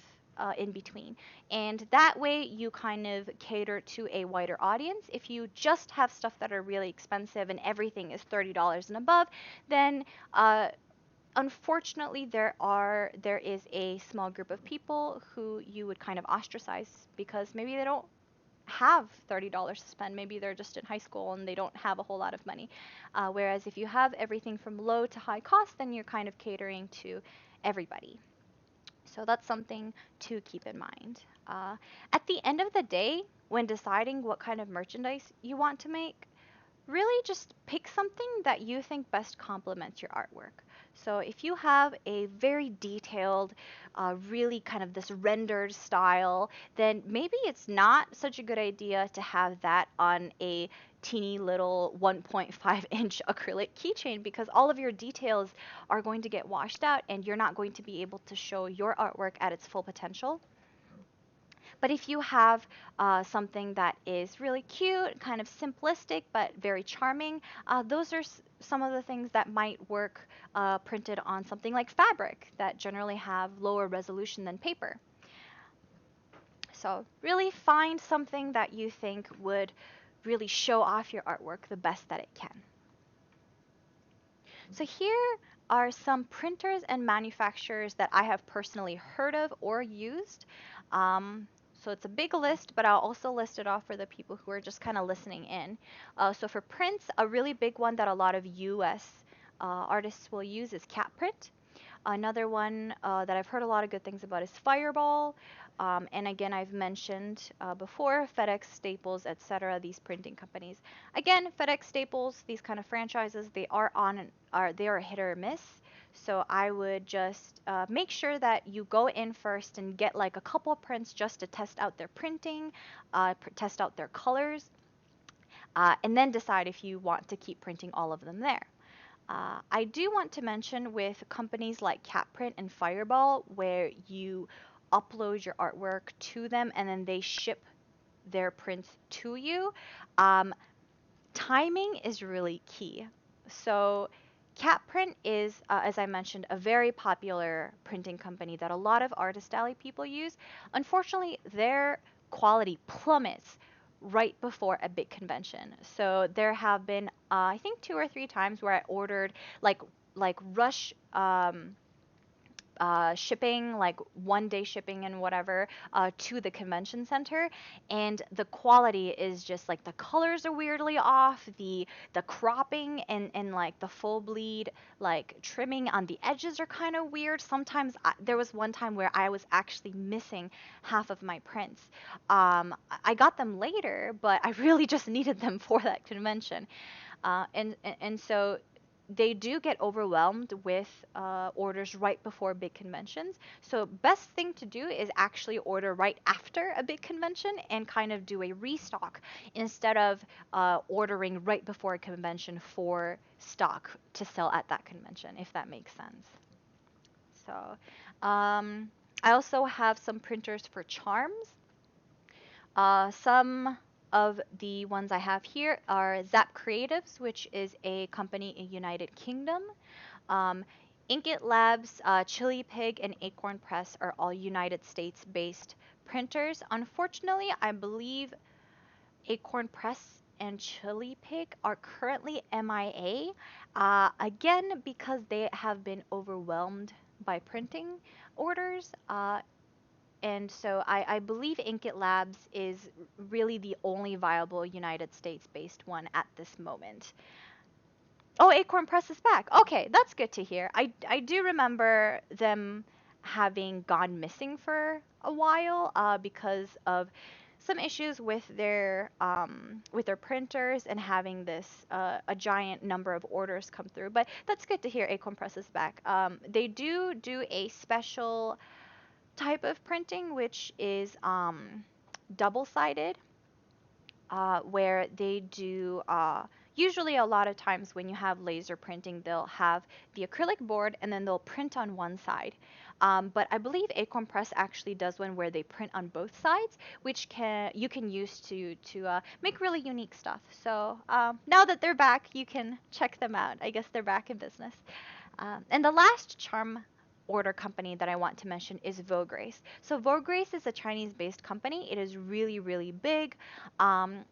in between. And that way you kind of cater to a wider audience. If you just have stuff that are really expensive and everything is $30 and above, then unfortunately there is a small group of people who you would kind of ostracize because maybe they don't have $30 to spend. Maybe they're just in high school and they don't have a whole lot of money. Whereas if you have everything from low to high cost, then you're kind of catering to everybody. So that's something to keep in mind. At the end of the day, when deciding what kind of merchandise you want to make, really just pick something that you think best complements your artwork. So if you have a very detailed, really kind of this rendered style, then maybe it's not such a good idea to have that on a teeny little 1.5-inch acrylic keychain because all of your details are going to get washed out and you're not going to be able to show your artwork at its full potential. But if you have something that is really cute, kind of simplistic, but very charming, those are some of the things that might work printed on something like fabric that generally have lower resolution than paper. So really find something that you think would really show off your artwork the best that it can. So here are some printers and manufacturers that I have personally heard of or used. So it's a big list, but I'll also list it off for the people who are just kind of listening in. So for prints, a really big one that a lot of US artists will use is Cat Print. Another one that I've heard a lot of good things about is Fireball. And again, I've mentioned before FedEx, Staples, etc. These printing companies. Again, FedEx, Staples, these kind of franchises, they are hit or miss. So I would just make sure that you go in first and get like a couple prints just to test out their printing, test out their colors, and then decide if you want to keep printing all of them there. I do want to mention with companies like Catprint and Fireball, where you upload your artwork to them and then they ship their prints to you, um, timing is really key. So, Catprint is, as I mentioned, a very popular printing company that a lot of artist alley people use. Unfortunately, their quality plummets right before a big convention. So there have been, I think, 2 or 3 times where I ordered like rush. shipping, like 1 day shipping and whatever, to the convention center, and the quality is just like the colors are weirdly off, the cropping and like the full bleed like trimming on the edges are kind of weird. Sometimes there was one time where I was actually missing half of my prints. I got them later, but I really just needed them for that convention. And so they do get overwhelmed with orders right before big conventions. So best thing to do is actually order right after a big convention and kind of do a restock instead of ordering right before a convention for stock to sell at that convention, if that makes sense. So I also have some printers for charms. Some of the ones I have here are Zap Creatives, which is a company in United Kingdom. Um, Inkit Labs, Chili Pig, and Acorn Press are all United States-based printers. Unfortunately, I believe Acorn Press and Chili Pig are currently MIA, again because they have been overwhelmed by printing orders. And so I believe Inkit Labs is really the only viable United States-based one at this moment. Oh, Acorn Press is back. Okay, that's good to hear. I do remember them having gone missing for a while because of some issues with their printers and having this a giant number of orders come through. But that's good to hear. Acorn Press is back. They do a special type of printing, which is double-sided, where they do usually a lot of times when you have laser printing, they'll have the acrylic board and then they'll print on one side. But I believe Acorn Press actually does one where they print on both sides, which you can use to make really unique stuff. So now that they're back, you can check them out. I guess they're back in business. And the last charm order company that I want to mention is Vograce. So Vograce is a Chinese-based company. It is really, really big. Um,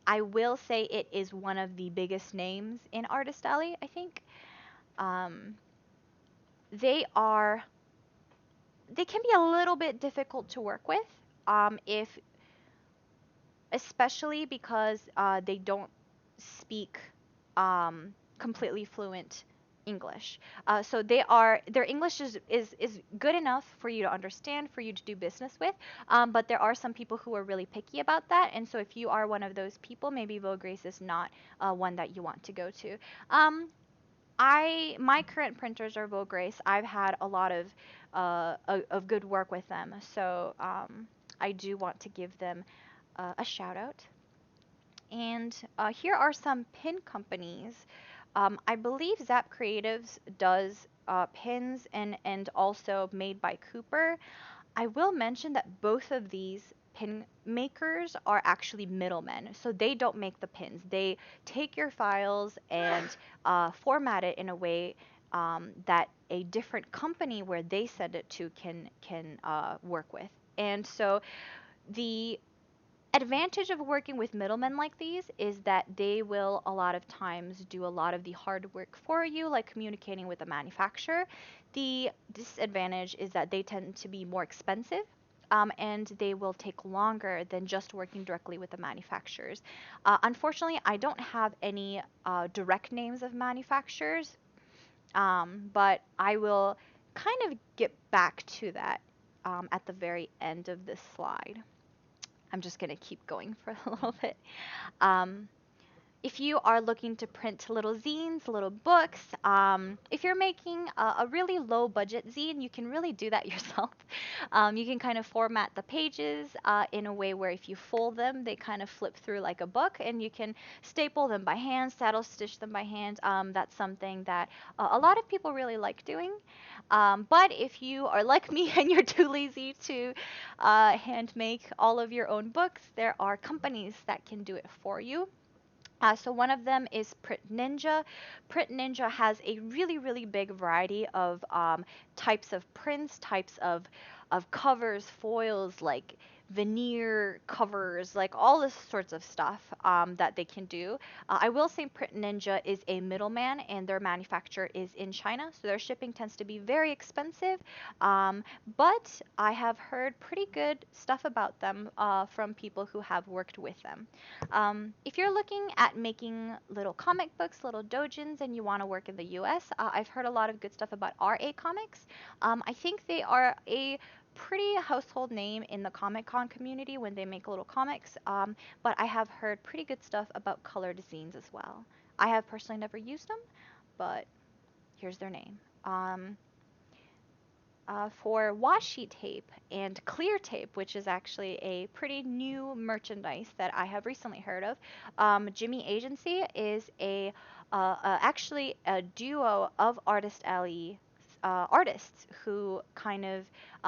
I will say it is one of the biggest names in Artist Alley, I think. Um, they are they can be a little bit difficult to work with, if especially because they don't speak completely fluent English. So their English is good enough for you to understand, for you to do business with. But there are some people who are really picky about that. And so if you are one of those people, maybe Vogue Grace is not one that you want to go to. My current printers are Vogue Grace. I've had a lot of good work with them. So I do want to give them a shout out. And here are some pin companies. I believe Zap Creatives does pins and also Made by Cooper. I will mention that both of these pin makers are actually middlemen, so they don't make the pins. They take your files and format it in a way that a different company where they send it to can work with. And so the advantage of working with middlemen like these is that they will a lot of times do a lot of the hard work for you, like communicating with the manufacturer. The disadvantage is that they tend to be more expensive. And they will take longer than just working directly with the manufacturers. Unfortunately, I don't have any direct names of manufacturers, but I will kind of get back to that at the very end of this slide. I'm just going to keep going for a little bit. Um, if you are looking to print little zines, little books, if you're making a really low budget zine, you can really do that yourself. You can kind of format the pages in a way where if you fold them, they kind of flip through like a book, and you can staple them by hand, saddle stitch them by hand. That's something that a lot of people really like doing. But if you are like me and you're too lazy to hand make all of your own books, there are companies that can do it for you. So one of them is Print Ninja. Print Ninja has a really, really big variety of types of prints, types of covers, foils, like veneer covers, like all this sorts of stuff that they can do. I will say Print Ninja is a middleman, and their manufacturer is in China, so their shipping tends to be very expensive. But I have heard pretty good stuff about them from people who have worked with them. If you're looking at making little comic books, little dojins, and you want to work in the US, I've heard a lot of good stuff about RA Comics. I think they are a pretty household name in the Comic Con community when they make little comics, but I have heard pretty good stuff about colored zines as well. I have personally never used them, but here's their name. For washi tape and clear tape, which is actually a pretty new merchandise that I have recently heard of. Jimmy Agency is actually a duo of Artist Alley artists who kind of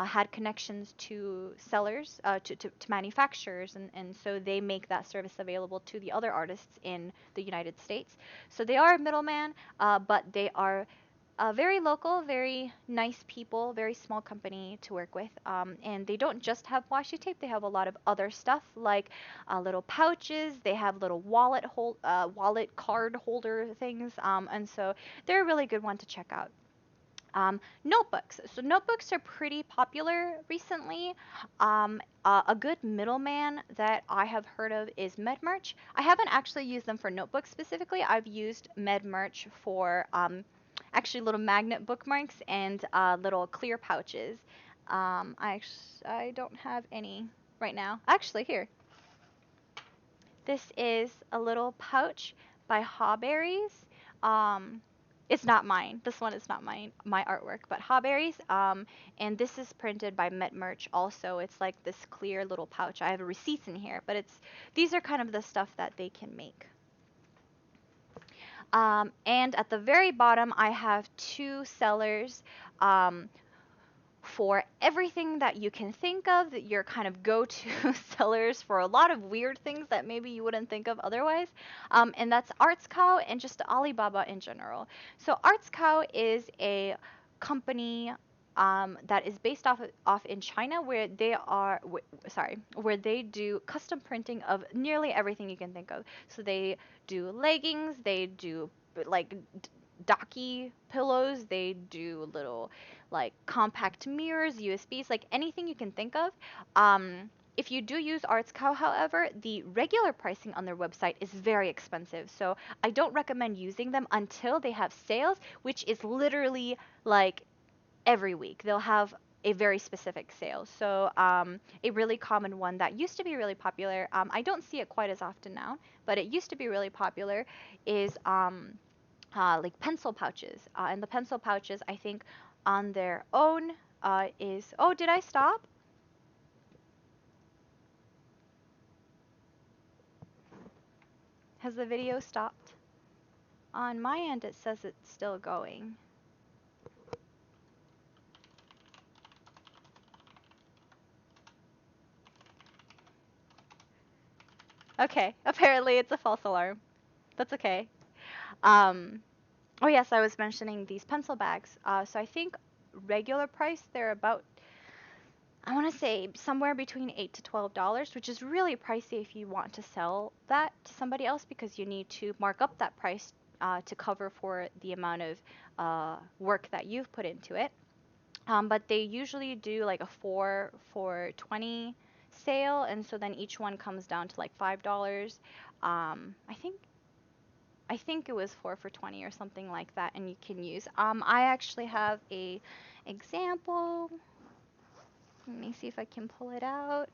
had connections to sellers, to manufacturers, and so they make that service available to the other artists in the United States. So they are a middleman, but they are very local, very nice people, very small company to work with. And they don't just have washi tape; they have a lot of other stuff like little pouches. They have little wallet card holder things, and so they're a really good one to check out. Notebooks. So notebooks are pretty popular recently. A good middleman that I have heard of is MedMerch. I haven't actually used them for notebooks specifically. I've used MedMerch for actually little magnet bookmarks and little clear pouches. I don't have any right now. Actually, here. This is a little pouch by Hawberries. Um, it's not mine. This one is not mine, my artwork, but Hawberries. And this is printed by MetMerch also. It's like this clear little pouch. I have receipts in here, but these are kind of the stuff that they can make. And at the very bottom, I have two sellers. For everything that you can think of, that your kind of go-to sellers for a lot of weird things that maybe you wouldn't think of otherwise. And that's Arts Cow and just Alibaba in general. So Arts Cow is a company that is based off in China, where where they do custom printing of nearly everything you can think of. So they do leggings, they do like docky pillows, they do little like compact mirrors, USBs, like anything you can think of. If you do use Arts Cow, however, the regular pricing on their website is very expensive. So I don't recommend using them until they have sales, which is literally like every week. They'll have a very specific sale. So a really common one that used to be really popular, I don't see it quite as often now, but it used to be really popular, is like pencil pouches. And the pencil pouches, I think, on their own is. Oh, did I stop? Has the video stopped? On my end, it says it's still going. Okay, apparently it's a false alarm. That's okay. Um, oh yes, I was mentioning these pencil bags. So I think regular price they're about, I want to say somewhere between $8 to $12, which is really pricey if you want to sell that to somebody else because you need to mark up that price to cover for the amount of work that you've put into it. But they usually do like a 4 for 20 sale, and so then each one comes down to like $5. I think it was 4 for 20 or something like that, and you can use. I actually have a example. Let me see if I can pull it out.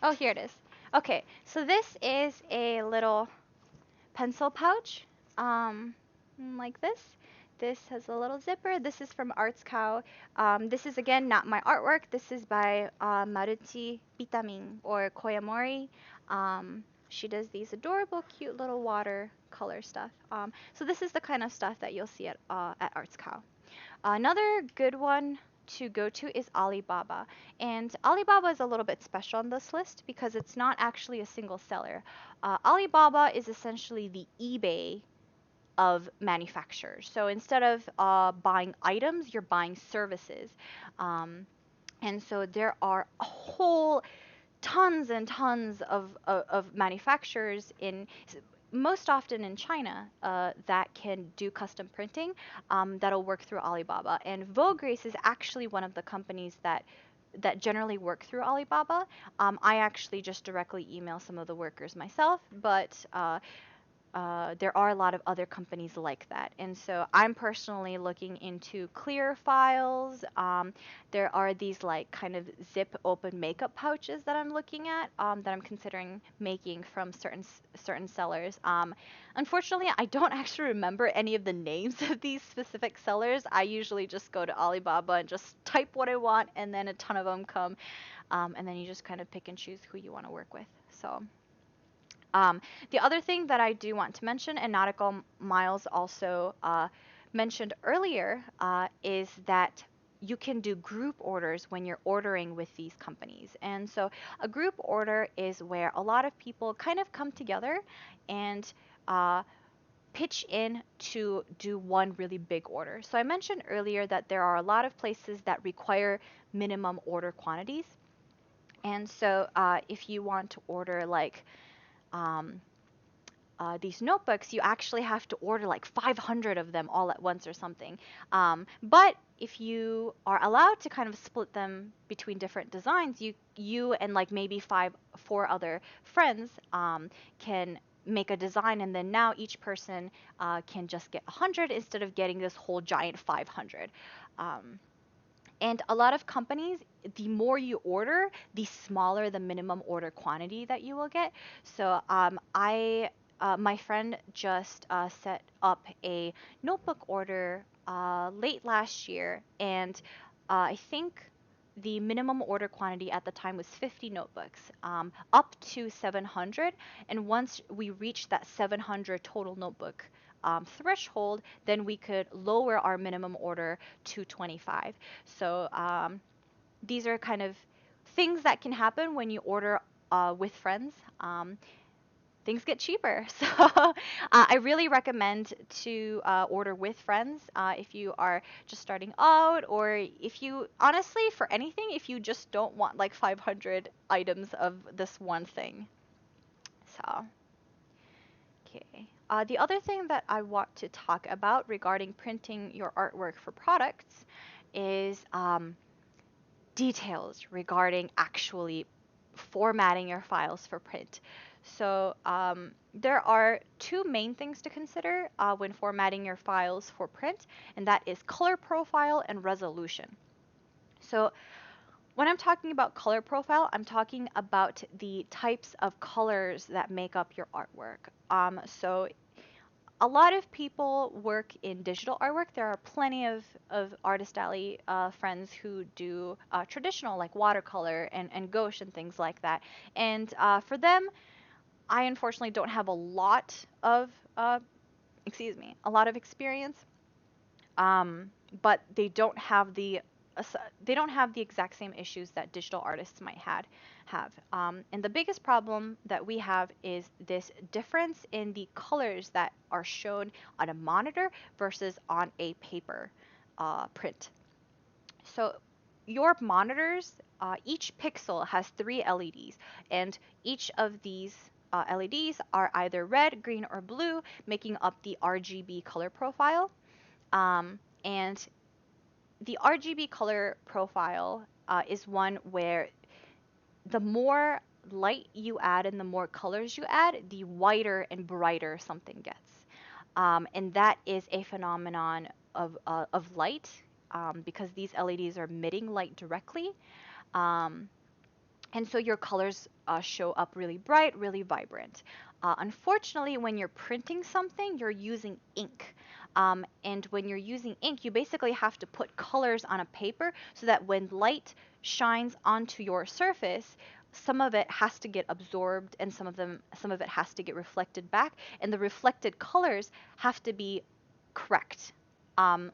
Oh, here it is. Okay, so this is a little pencil pouch, like this. This has a little zipper. This is from Arts Cow. This is again not my artwork. This is by Maruchi Bitamin or Koyamori. She does these adorable, cute little watercolor stuff. So this is the kind of stuff that you'll see at Arts Cow. Another good one to go to is Alibaba. And Alibaba is a little bit special on this list because it's not actually a single seller. Alibaba is essentially the eBay of manufacturers. So instead of buying items, you're buying services. Um, and so there are a whole tons and tons of manufacturers in most often in China that can do custom printing that'll work through Alibaba. And Vograce is actually one of the companies that generally work through Alibaba. I actually just directly email some of the workers myself, but there are a lot of other companies like that. And so I'm personally looking into clear files. There are these like kind of zip open makeup pouches that I'm looking at that I'm considering making from certain sellers. Unfortunately, I don't actually remember any of the names of these specific sellers. I usually just go to Alibaba and just type what I want, and then a ton of them come. And then you just kind of pick and choose who you want to work with. So. Um, the other thing that I do want to mention, and Nautical Miles also mentioned earlier, is that you can do group orders when you're ordering with these companies. And so a group order is where a lot of people kind of come together and uh, pitch in to do one really big order. So I mentioned earlier that there are a lot of places that require minimum order quantities. And so if you want to order like um, these notebooks, you actually have to order like 500 of them all at once or something. But if you are allowed to kind of split them between different designs, you and like maybe four other friends can make a design, and then now each person can just get 100 instead of getting this whole giant 500. Um, and a lot of companies, the more you order, the smaller the minimum order quantity that you will get. So my friend just set up a notebook order late last year, and I think the minimum order quantity at the time was 50 notebooks, up to 700. And once we reached that 700 total notebook threshold, then we could lower our minimum order to 25. So these are kind of things that can happen when you order with friends. Things get cheaper. So I really recommend to order with friends if you are just starting out, or if you, honestly, for anything, if you just don't want like 500 items of this one thing. So, okay. The other thing that I want to talk about regarding printing your artwork for products is details regarding actually formatting your files for print. So there are two main things to consider when formatting your files for print, and that is color profile and resolution. So when I'm talking about color profile, I'm talking about the types of colors that make up your artwork. So a lot of people work in digital artwork. There are plenty of Artist Alley friends who do traditional like watercolor and gouache and things like that. And for them, I unfortunately don't have a lot of, a lot of experience. But they don't have the exact same issues that digital artists might have. And the biggest problem that we have is this difference in the colors that are shown on a monitor versus on a paper print. So your monitors, each pixel has three LEDs, and each of these LEDs are either red, green, or blue, making up the RGB color profile. And the RGB color profile is one where the more light you add and the more colors you add, the whiter and brighter something gets. And that is a phenomenon of light because these LEDs are emitting light directly. Um, and so your colors show up really bright, really vibrant. Unfortunately, when you're printing something, you're using ink. And when you're using ink, you basically have to put colors on a paper so that when light shines onto your surface, some of it has to get absorbed and some of it has to get reflected back. And the reflected colors have to be correct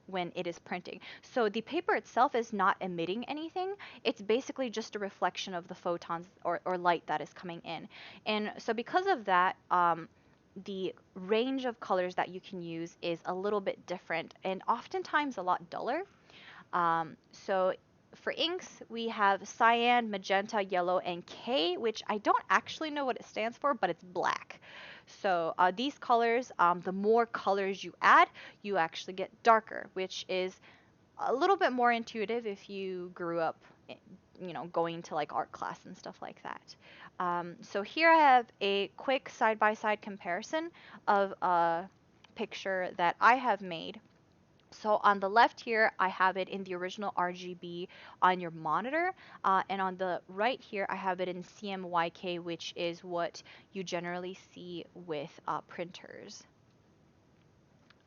when it is printing. So the paper itself is not emitting anything. It's basically just a reflection of the photons or light that is coming in. And so because of that, the range of colors that you can use is a little bit different and oftentimes a lot duller. So for inks, we have cyan, magenta, yellow, and K, which I don't actually know what it stands for, but it's black. So these colors, the more colors you add, you actually get darker, which is a little bit more intuitive if you grew up, going to like art class and stuff like that. So here I have a quick side-by-side comparison of a picture that I have made. So on the left here, I have it in the original RGB on your monitor, and on the right here, I have it in CMYK, which is what you generally see with printers,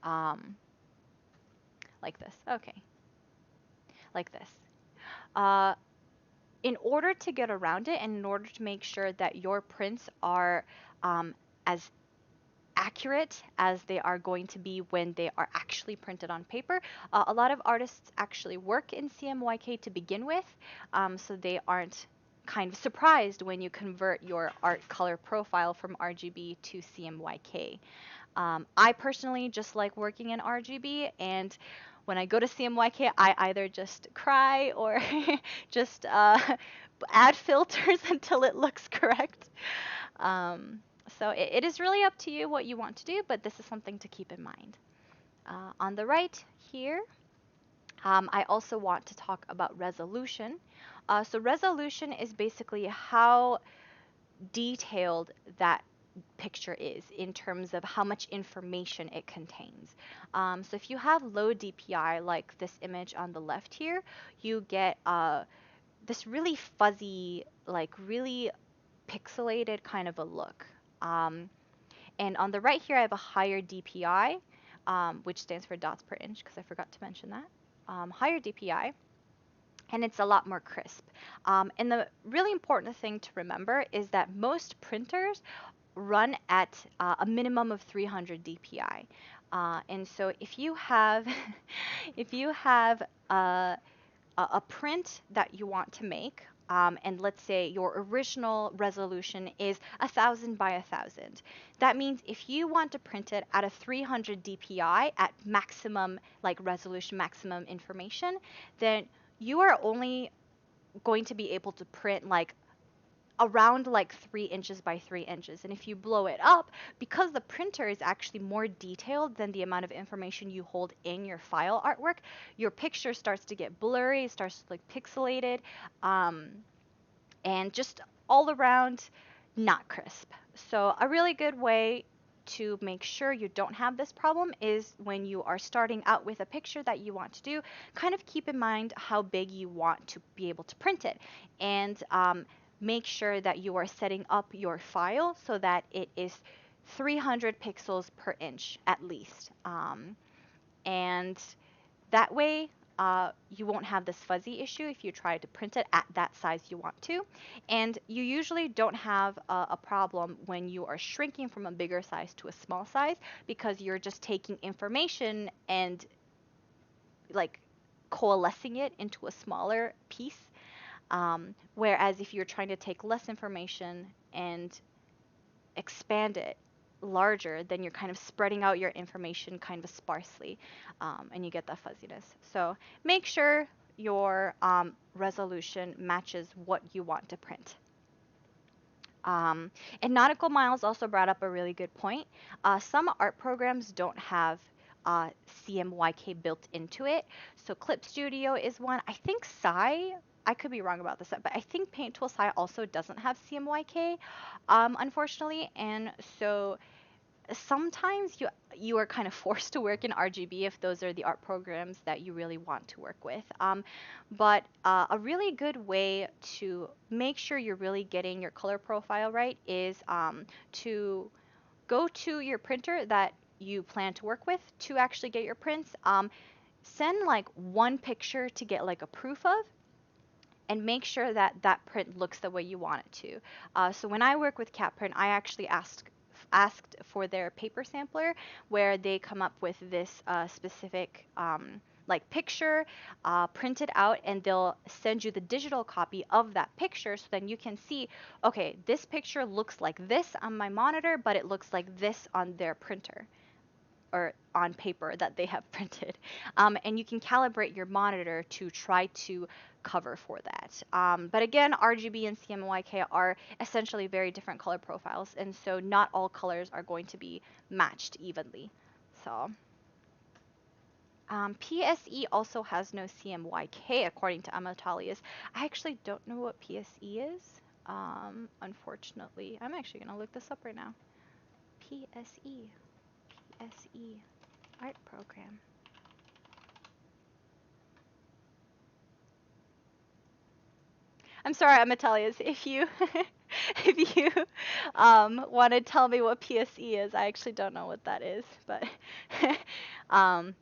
um, like this. Okay, like this. Uh, in order to get around it, and in order to make sure that your prints are as accurate as they are going to be when they are actually printed on paper. A lot of artists actually work in CMYK to begin with, so they aren't kind of surprised when you convert your art color profile from RGB to CMYK. I personally just like working in RGB, and when I go to CMYK, I either just cry or just add filters until it looks correct. Um, so it is really up to you what you want to do, but this is something to keep in mind. On the right here, I also want to talk about resolution. So resolution is basically how detailed that picture is in terms of how much information it contains. So if you have low DPI, like this image on the left here, you get this really fuzzy, like really pixelated kind of a look. And on the right here, I have a higher DPI, which stands for dots per inch, because I forgot to mention that. Higher DPI, and it's a lot more crisp. And the really important thing to remember is that most printers run at a minimum of 300 DPI. And so if you have if you have a print that you want to make, and let's say your original resolution is 1000 by 1000. That means if you want to print it at a 300 DPI at maximum, like resolution, maximum information, then you are only going to be able to print like around like 3 inches by 3 inches. And if you blow it up, because the printer is actually more detailed than the amount of information you hold in your file artwork, your picture starts to get blurry, starts to look pixelated, um, and just all around not crisp. So a really good way to make sure you don't have this problem is when you are starting out with a picture that you want to do, kind of keep in mind how big you want to be able to print it. And make sure that you are setting up your file so that it is 300 pixels per inch at least. And that way, you won't have this fuzzy issue if you try to print it at that size you want to. And you usually don't have a problem when you are shrinking from a bigger size to a small size, because you're just taking information and like coalescing it into a smaller piece. Whereas if you're trying to take less information and expand it larger, then you're kind of spreading out your information kind of sparsely, and you get that fuzziness. So make sure your resolution matches what you want to print. And Nautical Miles also brought up a really good point. Some art programs don't have CMYK built into it. So Clip Studio is one. I think I could be wrong about this, but I think Paint Tool Sai also doesn't have CMYK, unfortunately. And so sometimes you are kind of forced to work in RGB if those are the art programs that you really want to work with. But a really good way to make sure you're really getting your color profile right is to go to your printer that you plan to work with to actually get your prints. Send like one picture to get like a proof of, and make sure that that print looks the way you want it to. So when I work with Catprint, I actually asked for their paper sampler, where they come up with this specific like picture printed out, and they'll send you the digital copy of that picture, so then you can see, okay, this picture looks like this on my monitor, but it looks like this on their printer or on paper that they have printed. And you can calibrate your monitor to try to cover for that. But again, RGB and CMYK are essentially very different color profiles, and so not all colors are going to be matched evenly. So PSE also has no CMYK according to Amatalius. I actually don't know what PSE is. Unfortunately, I'm actually going to look this up right now. PSE. PSE. Art program. I'm sorry, Amatalius, if you if you want to tell me what PSE is, I actually don't know what that is, but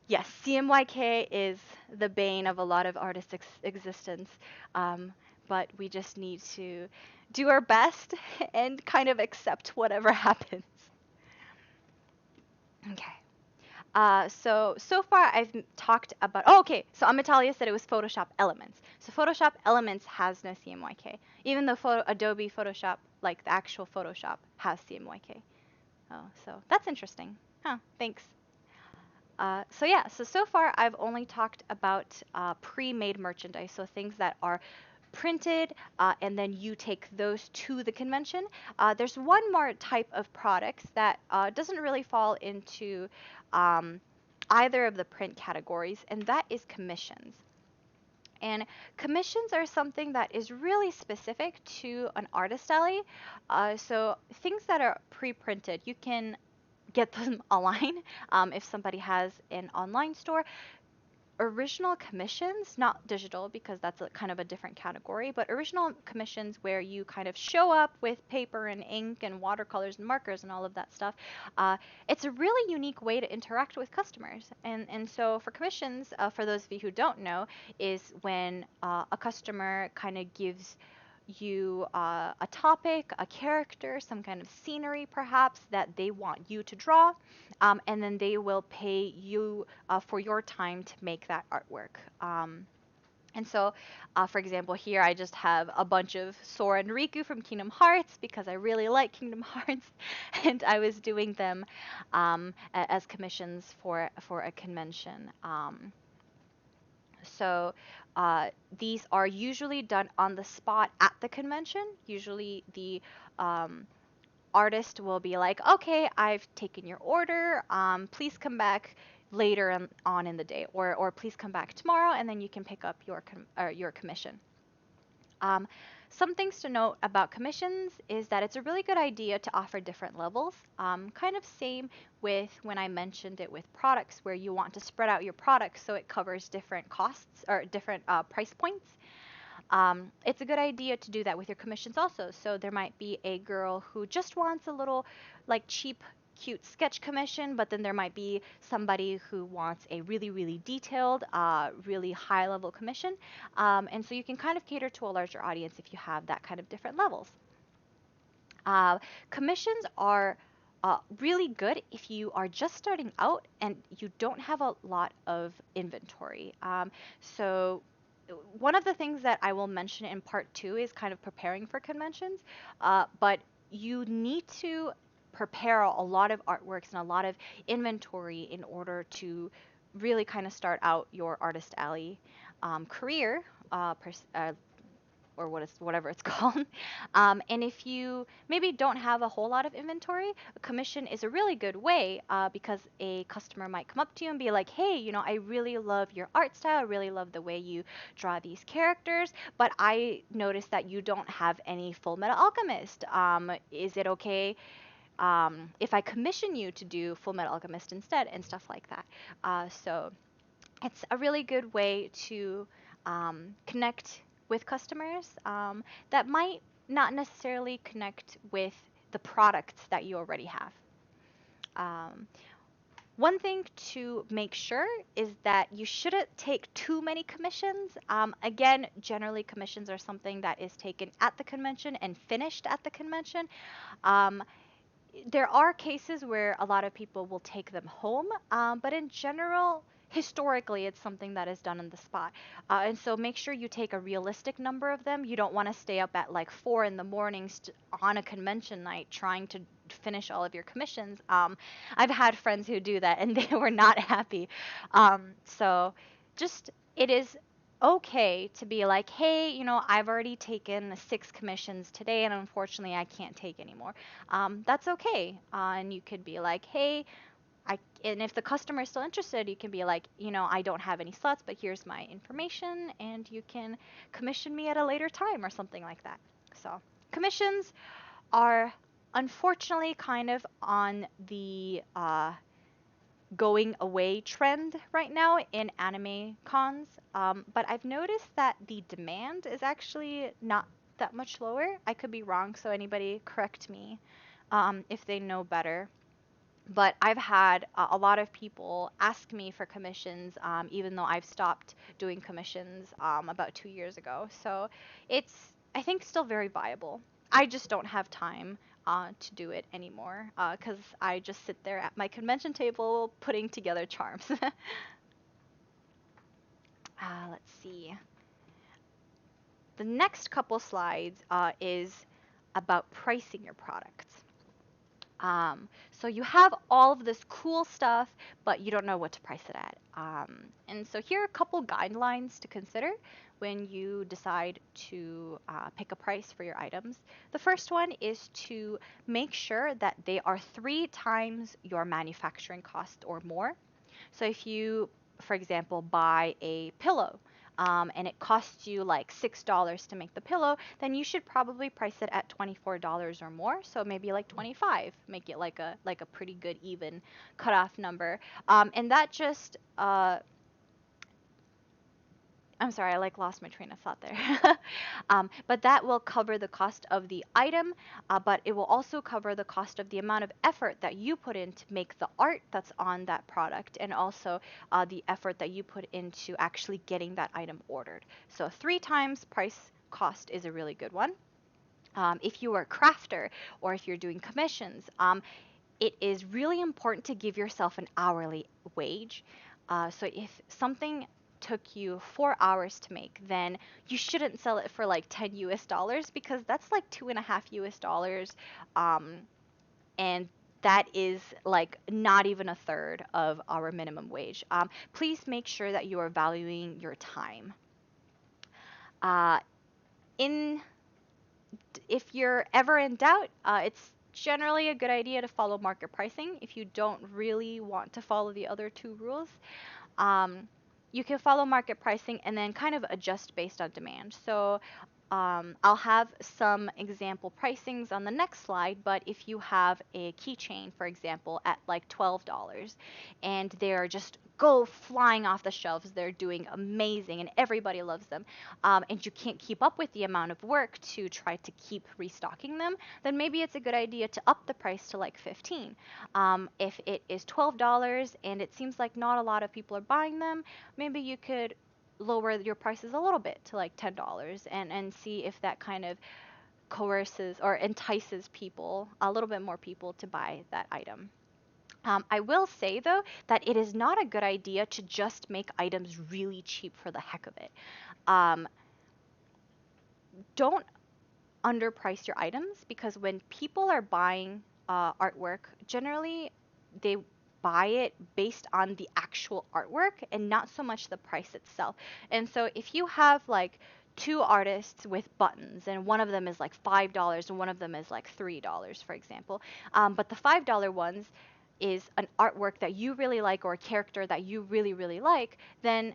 yes, CMYK is the bane of a lot of artists' existence, but we just need to do our best and kind of accept whatever happens. Okay. So far I've talked about, oh, okay, so Amitalia said it was Photoshop Elements. So Photoshop Elements has no CMYK, even though Adobe Photoshop, like the actual Photoshop, has CMYK. Oh, so that's interesting. Huh, thanks. So yeah, so far I've only talked about pre-made merchandise, so things that are printed, and then you take those to the convention. There's one more type of products that doesn't really fall into um, either of the print categories, and that is commissions. And commissions are something that is really specific to an artist alley. So things that are pre-printed, you can get them online if somebody has an online store. Original commissions, not digital because that's a kind of a different category, but original commissions where you kind of show up with paper and ink and watercolors and markers and all of that stuff. It's a really unique way to interact with customers. And so for commissions, for those of you who don't know, is when a customer kind of gives you a topic, a character, some kind of scenery perhaps that they want you to draw, and then they will pay you for your time to make that artwork. And so, for example, here I just have a bunch of Sora and Riku from Kingdom Hearts because I really like Kingdom Hearts, and I was doing them as commissions for a convention. So these are usually done on the spot at the convention. Usually the um, artist will be like, okay, I've taken your order. Please come back later on in the day, or please come back tomorrow, and then you can pick up your commission. Um, some things to note about commissions is that it's a really good idea to offer different levels. Kind of same with when I mentioned it with products, where you want to spread out your products so it covers different costs or different price points. It's a good idea to do that with your commissions also. So there might be a girl who just wants a little like cheap, cute sketch commission, but then there might be somebody who wants a really, really detailed, really high level commission. And so you can kind of cater to a larger audience if you have that kind of different levels. Uh, Commissions are really good if you are just starting out and you don't have a lot of inventory. So one of the things that I will mention in part two is kind of preparing for conventions, but you need to prepare a lot of artworks and a lot of inventory in order to really kind of start out your artist alley career, or whatever it's called. And if you maybe don't have a whole lot of inventory, a commission is a really good way because a customer might come up to you and be like, hey, I really love your art style. I really love the way you draw these characters, but I noticed that you don't have any Full Metal Alchemist. Is it okay if I commission you to do Full Metal Alchemist instead, and stuff like that? So it's a really good way to connect with customers that might not necessarily connect with the products that you already have. Um, One thing to make sure is that you shouldn't take too many commissions. Again, generally commissions are something that is taken at the convention and finished at the convention. Um, there are cases where a lot of people will take them home, but in general, historically it's something that is done on the spot. And so make sure you take a realistic number of them. You don't want to stay up at like 4 in the morning on a convention night trying to finish all of your commissions. I've had friends who do that and they were not happy. So just it is okay to be like, hey, I've already taken 6 commissions today and unfortunately I can't take anymore. That's okay. And you could be like, hey, and if the customer is still interested, you can be like, I don't have any slots, but here's my information, and you can commission me at a later time or something like that. So commissions are unfortunately kind of on the going away trend right now in anime cons. But I've noticed that the demand is actually not that much lower. I could be wrong, so anybody correct me if they know better. But I've had a lot of people ask me for commissions, even though I've stopped doing commissions about 2 years ago. So it's, I think, still very viable. I just don't have time to do it anymore because I just sit there at my convention table putting together charms. Let's see. The next couple slides is about pricing your products. So you have all of this cool stuff, but you don't know what to price it at. And so here are a couple guidelines to consider when you decide to pick a price for your items. The first one is to make sure that they are 3 times your manufacturing cost or more. So if you, for example, buy a pillow and it costs you like $6 to make the pillow, then you should probably price it at $24 or more. So maybe like 25, make it like a pretty good even cutoff number. And that just I'm sorry, I like lost my train of thought there. But that will cover the cost of the item, but it will also cover the cost of the amount of effort that you put in to make the art that's on that product, and also the effort that you put into actually getting that item ordered. So 3 times price cost is a really good one. If you are a crafter or if you're doing commissions, it is really important to give yourself an hourly wage. So if something took you 4 hours to make, then you shouldn't sell it for like 10 US dollars because that's like 2.5 US dollars. And that is like not even a third of our minimum wage. Please make sure that you are valuing your time. Uh, in if you're ever in doubt, it's generally a good idea to follow market pricing if you don't really want to follow the other 2 rules. Um, you can follow market pricing and then kind of adjust based on demand. So I'll have some example pricings on the next slide, but if you have a keychain, for example, at like $12 and they're just go flying off the shelves, they're doing amazing and everybody loves them, and you can't keep up with the amount of work to try to keep restocking them, then maybe it's a good idea to up the price to like 15. If it is $12 and it seems like not a lot of people are buying them, maybe you could lower your prices a little bit to like $10 and see if that kind of coerces or entices people, a little bit more people to buy that item. I will say though that it is not a good idea to just make items really cheap for the heck of it. Um, don't underprice your items because when people are buying artwork, generally they buy it based on the actual artwork and not so much the price itself. And so if you have like 2 artists with buttons and one of them is like $5 and one of them is like $3, for example, but the $5 ones is an artwork that you really like or a character that you really, really like, then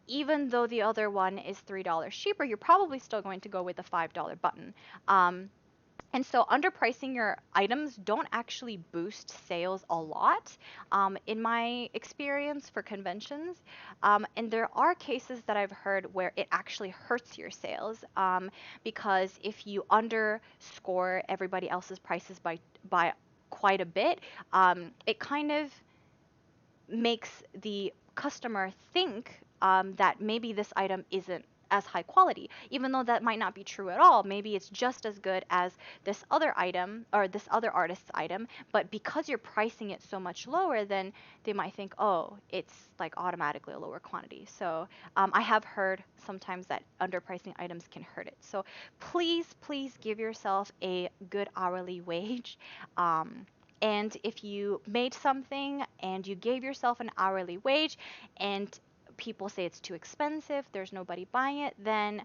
even though the other one is $3 cheaper, you're probably still going to go with the $5 button. Um, and so underpricing your items don't actually boost sales a lot, in my experience for conventions. And there are cases that I've heard where it actually hurts your sales, because if you underscore everybody else's prices by quite a bit, it kind of makes the customer think that maybe this item isn't as high quality, even though that might not be true at all. Maybe it's just as good as this other item or this other artist's item, but because you're pricing it so much lower, then they might think, oh, it's like automatically a lower quantity. So I have heard sometimes that underpricing items can hurt it. So please, please give yourself a good hourly wage. Um, and if you made something and you gave yourself an hourly wage and people say it's too expensive, there's nobody buying it, then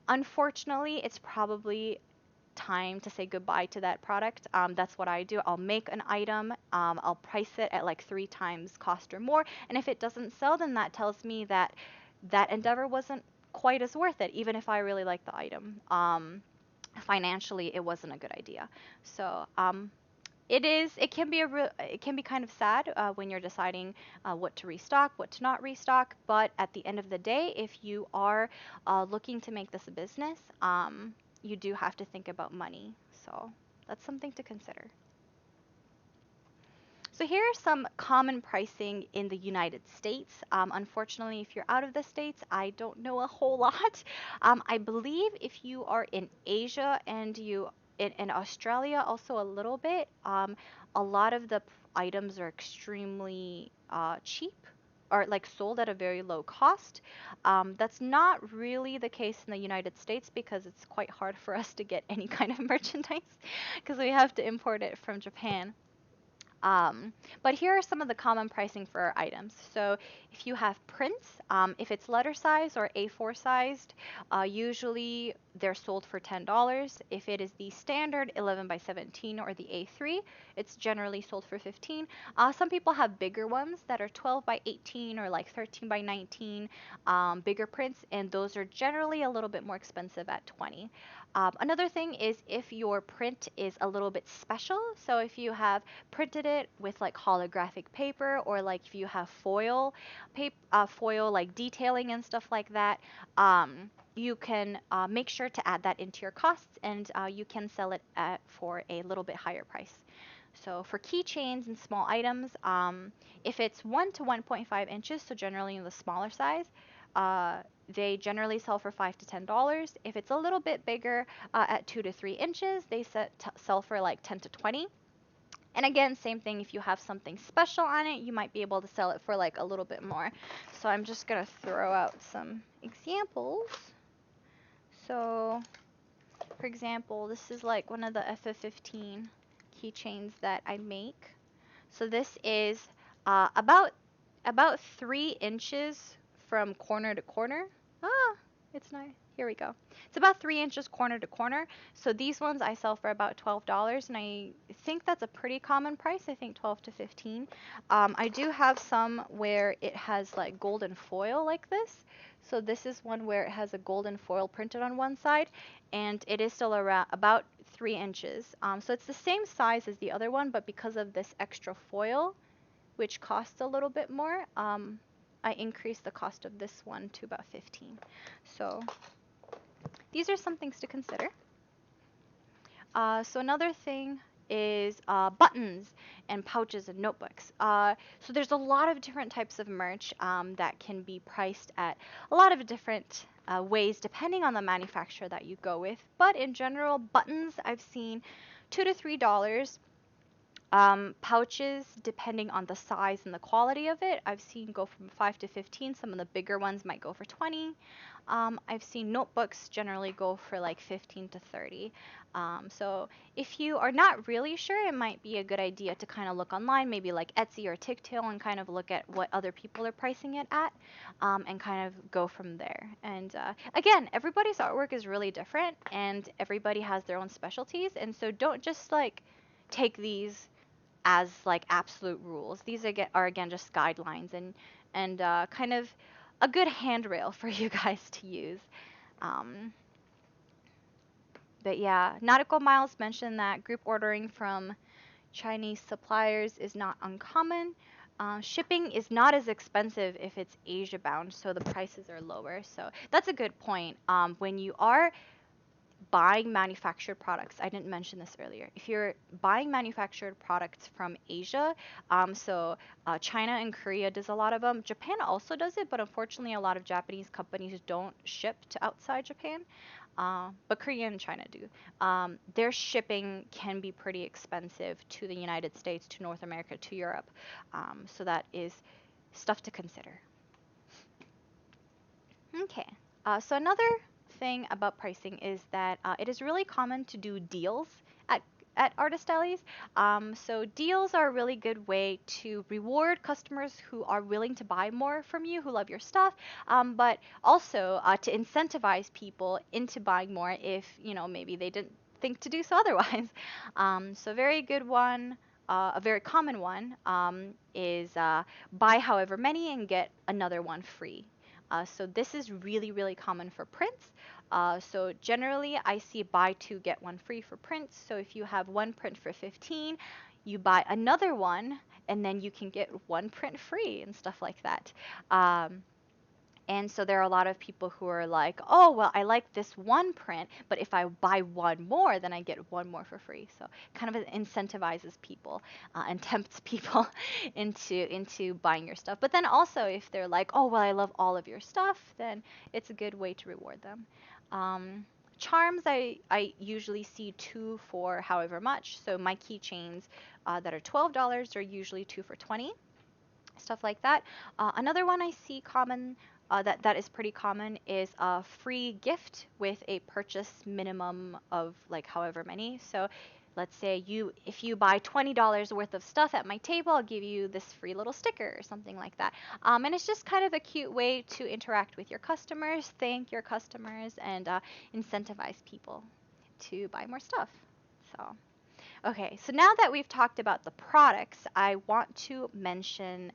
unfortunately, it's probably time to say goodbye to that product. That's what I do. I'll make an item, I'll price it at like 3 times cost or more, and if it doesn't sell, then that tells me that that endeavor wasn't quite as worth it, even if I really like the item. Financially, it wasn't a good idea. So, it can be it can be kind of sad when you're deciding what to restock, what to not restock. But at the end of the day, if you are looking to make this a business, you do have to think about money. So that's something to consider. So here are some common pricing in the United States. Unfortunately, if you're out of the States, I don't know a whole lot. I believe if you are in Asia and in Australia also a little bit, a lot of the items are extremely cheap or like sold at a very low cost. That's not really the case in the United States because it's quite hard for us to get any kind of merchandise because we have to import it from Japan. Um, but here are some of the common pricing for our items. So if you have prints, if it's letter size or A4 sized, usually they're sold for $10. If it is the standard 11 by 17 or the A3, it's generally sold for 15. Some people have bigger ones that are 12 by 18 or like 13 by 19, bigger prints, and those are generally a little bit more expensive at 20. Another thing is if your print is a little bit special, so if you have printed it with like holographic paper or like if you have foil paper, foil like detailing and stuff like that, you can make sure to add that into your costs and you can sell it for a little bit higher price. So for keychains and small items, if it's 1 to 1.5 inches, so generally in the smaller size, uh, they generally sell for $5 to $10. If it's a little bit bigger, at 2 to 3 inches, they sell for like 10 to 20. And again, same thing, if you have something special on it, you might be able to sell it for like a little bit more. So I'm just going to throw out some examples. So, for example, this is like one of the FF15 keychains that I make. So this is about 3 inches from corner to corner. Ah, it's not. Here we go. It's about 3 inches corner to corner. So these ones I sell for about $12, and I think that's a pretty common price. I think 12 to 15. I do have some where it has like golden foil like this. So this is one where it has a golden foil printed on one side, and it is still around about 3 inches. So it's the same size as the other one, but because of this extra foil, which costs a little bit more, I increased the cost of this one to about 15. So these are some things to consider. So another thing is buttons and pouches and notebooks. So there's a lot of different types of merch that can be priced at a lot of different ways depending on the manufacturer that you go with. But in general, buttons I've seen $2 to $3. Pouches, depending on the size and the quality of it, I've seen go from 5 to 15. Some of the bigger ones might go for 20. I've seen notebooks generally go for like 15 to 30. So if you are not really sure, it might be a good idea to kind of look online, maybe like Etsy or Ticktail, and kind of look at what other people are pricing it at, and kind of go from there. And again, everybody's artwork is really different, and everybody has their own specialties, and so don't just like take these as like absolute rules. These are again just guidelines and kind of a good handrail for you guys to use. Um, but yeah, Nautical Miles mentioned that group ordering from Chinese suppliers is not uncommon. Shipping is not as expensive if it's Asia bound, so the prices are lower. So that's a good point. When you are buying manufactured products, I didn't mention this earlier. If you're buying manufactured products from Asia, China and Korea does a lot of them. Japan also does it, but unfortunately, a lot of Japanese companies don't ship to outside Japan. But Korea and China do. Their shipping can be pretty expensive to the United States, to North America, to Europe. So that is stuff to consider. Okay. So another thing about pricing is that it is really common to do deals at artist alleys. So deals are a really good way to reward customers who are willing to buy more from you, who love your stuff, but also to incentivize people into buying more if maybe they didn't think to do so otherwise. So very good one. A very common one is buy however many and get another one free. So this is really, really common for prints. So generally, I see buy two, get one free for prints. So if you have one print for 15, you buy another one, and then you can get one print free and stuff like that. And so there are a lot of people who are like, oh, well, I like this one print, but if I buy one more, then I get one more for free. So kind of incentivizes people and tempts people into buying your stuff. But then also if they're like, oh, well, I love all of your stuff, then it's a good way to reward them. Charms, I usually see two for however much. So my keychains that are $12 are usually two for 20, stuff like that. Another one I see common that is pretty common is a free gift with a purchase minimum of like however many. So let's say if you buy $20 worth of stuff at my table, I'll give you this free little sticker or something like that. And it's just kind of a cute way to interact with your customers, thank your customers, and incentivize people to buy more stuff. So, okay, so now that we've talked about the products, I want to mention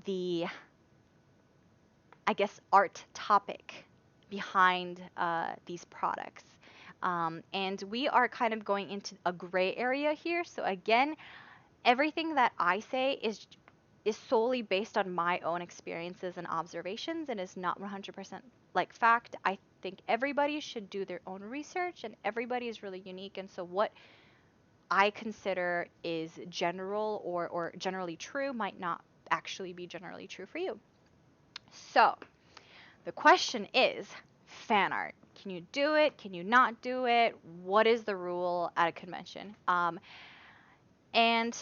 the, I guess, art topic behind these products. And we are kind of going into a gray area here. So again, everything that I say is solely based on my own experiences and observations and is not 100% like fact. I think everybody should do their own research and everybody is really unique. And so what I consider is general or generally true might not actually be generally true for you. So the question is fan art. Can you do it? Can you not do it? What is the rule at a convention? And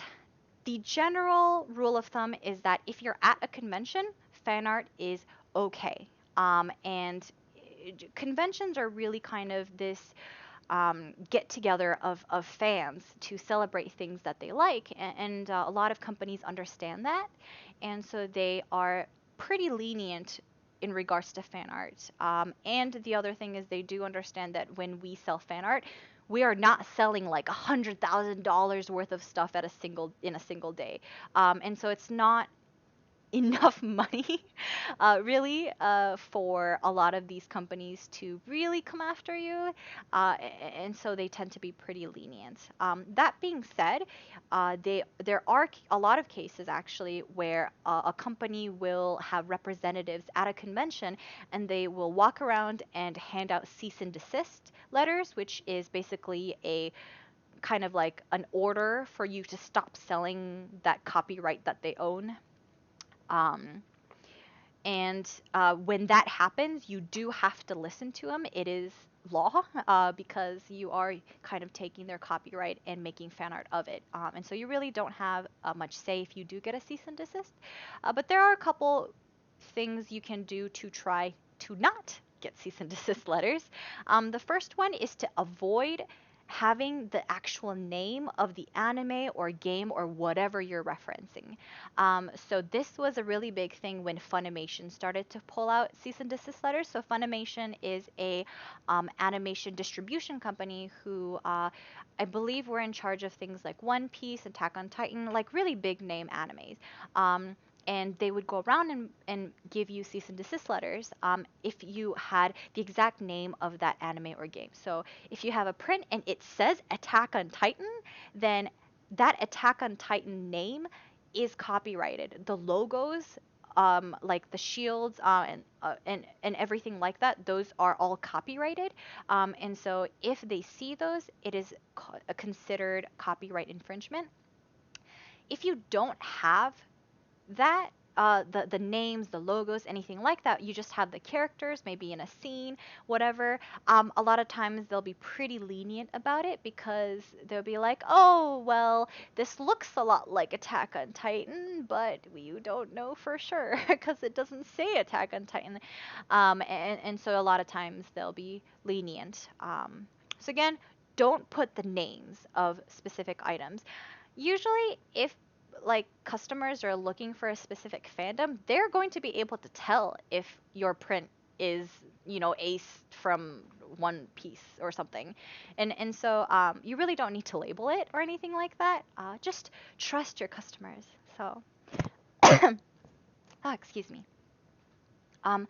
the general rule of thumb is that if you're at a convention, fan art is okay. And conventions are really kind of this get together of fans to celebrate things that they like. And a lot of companies understand that. And so they are pretty lenient in regards to fan art. And the other thing is they do understand that when we sell fan art, we are not selling like $100,000 worth of stuff in a single day. And so it's not enough money, really, for a lot of these companies to really come after you. And so they tend to be pretty lenient. That being said, there are a lot of cases actually where a company will have representatives at a convention and they will walk around and hand out cease and desist letters, which is basically a kind of like an order for you to stop selling that copyright that they own. Um, and when that happens, you do have to listen to them. It is law because you are kind of taking their copyright and making fan art of it. And so you really don't have much say if you do get a cease and desist. But there are a couple things you can do to try to not get cease and desist letters. The first one is to avoid having the actual name of the anime or game or whatever you're referencing. So this was a really big thing when Funimation started to pull out cease and desist letters. So Funimation is a animation distribution company who I believe were in charge of things like One Piece, Attack on Titan, like really big name animes. And they would go around and give you cease and desist letters if you had the exact name of that anime or game. So if you have a print and it says Attack on Titan, then that Attack on Titan name is copyrighted. The logos like the shields and everything like that, those are all copyrighted. And so if they see those, it is considered copyright infringement. If you don't have that, the names, the logos, anything like that, you just have the characters, maybe in a scene, whatever. A lot of times they'll be pretty lenient about it because they'll be like, oh, well, this looks a lot like Attack on Titan, but you don't know for sure because it doesn't say Attack on Titan. And so a lot of times they'll be lenient. So again, don't put the names of specific items. Usually, if like customers are looking for a specific fandom, they're going to be able to tell if your print is, Ace from One Piece or something. And so you really don't need to label it or anything like that. Just trust your customers. So, oh, excuse me. Um,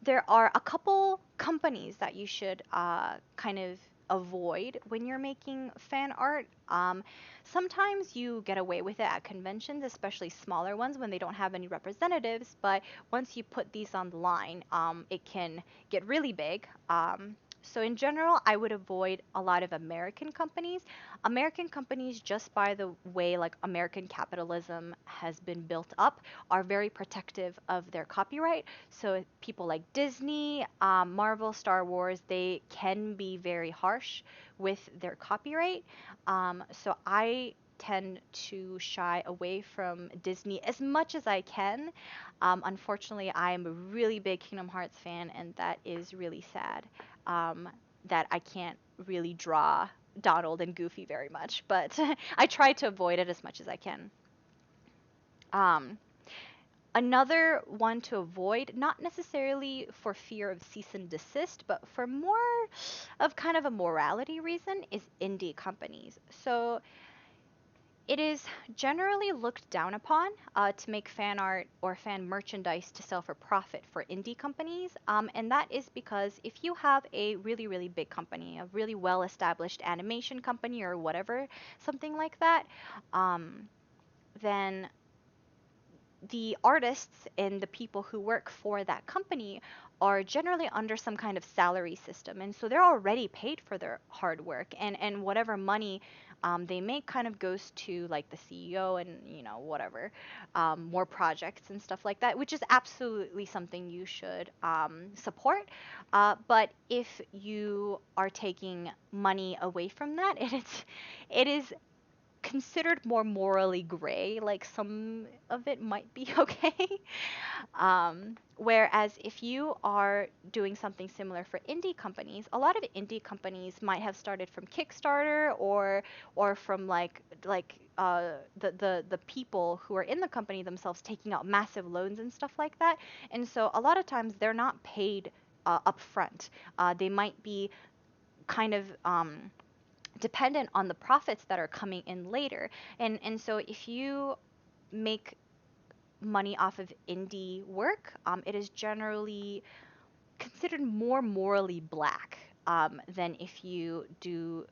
there are a couple companies that you should kind of avoid when you're making fan art. Sometimes you get away with it at conventions, especially smaller ones when they don't have any representatives. But once you put these on the line, it can get really big. So in general, I would avoid a lot of American companies. American companies, just by the way like American capitalism has been built up, are very protective of their copyright. So people like Disney, Marvel, Star Wars, they can be very harsh with their copyright. So I tend to shy away from Disney as much as I can. Unfortunately, I am a really big Kingdom Hearts fan, and that is really sad. Um, that I can't really draw Donald and Goofy very much, but I try to avoid it as much as I can. Um, Another one to avoid, not necessarily for fear of cease and desist, but for more of kind of a morality reason, is indie companies. So it is generally looked down upon to make fan art or fan merchandise to sell for profit for indie companies. And that is because if you have a really, really big company, a really well established animation company or whatever, something like that, um, then the artists and the people who work for that company are generally under some kind of salary system, and so they're already paid for their hard work, and whatever money they make kind of goes to like the CEO and whatever, more projects and stuff like that, which is absolutely something you should support. But if you are taking money away from that, it is considered more morally gray. Like some of it might be okay. Whereas if you are doing something similar for indie companies, a lot of indie companies might have started from Kickstarter or from the people who are in the company themselves taking out massive loans and stuff like that. And so a lot of times they're not paid upfront. They might be kind of dependent on the profits that are coming in later. And so if you make money off of indie work, it is generally considered more morally black than if you do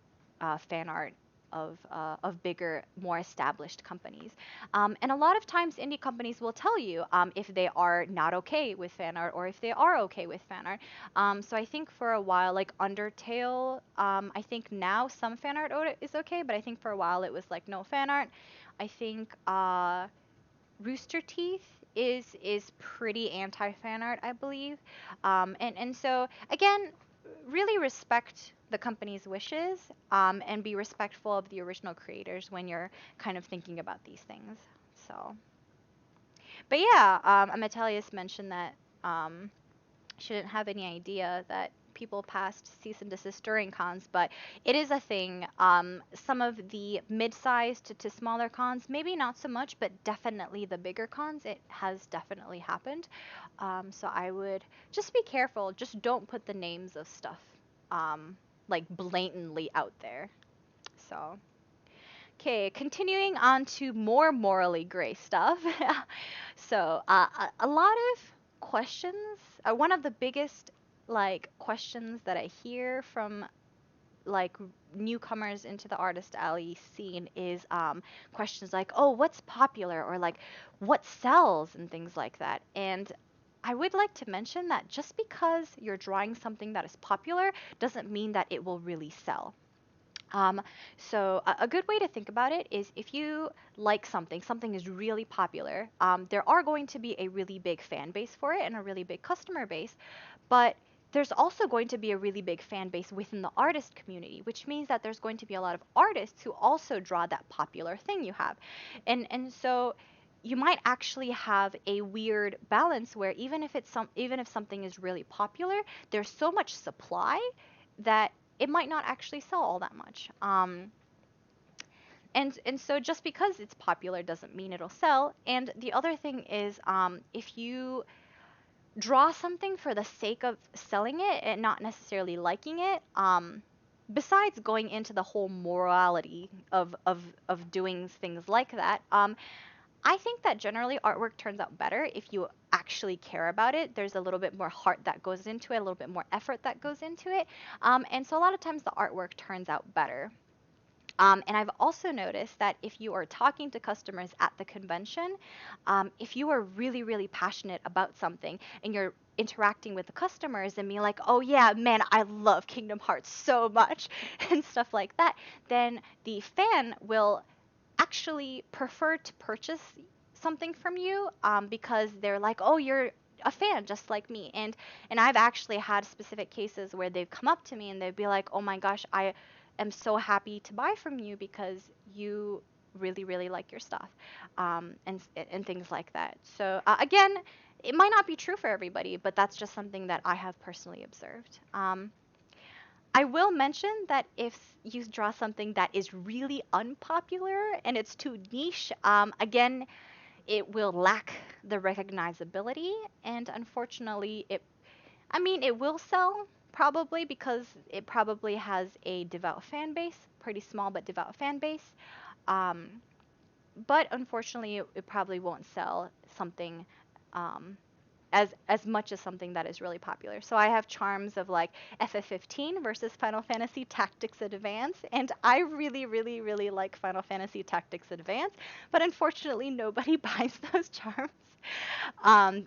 fan art of bigger, more established companies. And a lot of times, indie companies will tell you if they are not okay with fan art or if they are okay with fan art. So I think for a while, like Undertale, I think now some fan art is okay, but I think for a while it was like no fan art. I think Rooster Teeth is pretty anti fan art, I believe. And so again, really respect the company's wishes and be respectful of the original creators when you're kind of thinking about these things. So, but yeah, Ametalius mentioned that shouldn't have any idea that people passed cease and desist during cons, but it is a thing. Some of the mid-sized to smaller cons, maybe not so much, but definitely the bigger cons, it has definitely happened. So I would just be careful. Just don't put the names of stuff like blatantly out there. So. Okay, continuing on to more morally gray stuff. So, a lot of questions. One of the biggest like questions that I hear from like newcomers into the artist alley scene is questions like, oh, what's popular, or like what sells, and things like that. And I would like to mention that just because you're drawing something that is popular doesn't mean that it will really sell. Um, so a good way to think about it is, if you like something, something is really popular, there are going to be a really big fan base for it and a really big customer base, but there's also going to be a really big fan base within the artist community, which means that there's going to be a lot of artists who also draw that popular thing you have. And so you might actually have a weird balance where even if something is really popular, there's so much supply that it might not actually sell all that much. And so just because it's popular doesn't mean it'll sell. And the other thing is, if you draw something for the sake of selling it and not necessarily liking it, besides going into the whole morality of doing things like that, I think that generally artwork turns out better if you actually care about it. There's a little bit more heart that goes into it, a little bit more effort that goes into it. And so a lot of times the artwork turns out better. And I've also noticed that if you are talking to customers at the convention, if you are really, really passionate about something and you're interacting with the customers and being like, oh yeah, man, I love Kingdom Hearts so much, and stuff like that, then the fan will actually prefer to purchase something from you, because they're like, oh, you're a fan just like me. And I've actually had specific cases where they've come up to me and they'd be like, oh my gosh, I am so happy to buy from you because you really, really like your stuff, and things like that. So again, it might not be true for everybody, but that's just something that I have personally observed. I will mention that if you draw something that is really unpopular and it's too niche, again, it will lack the recognizability, and unfortunately, I mean, it will sell probably because it probably has a devout fan base, pretty small but devout fan base. Um, but unfortunately, it probably won't sell something um, as much as something that is really popular. So I have charms of like FF15 versus Final Fantasy Tactics Advance, and I really, really, really like Final Fantasy Tactics Advance, but unfortunately nobody buys those charms,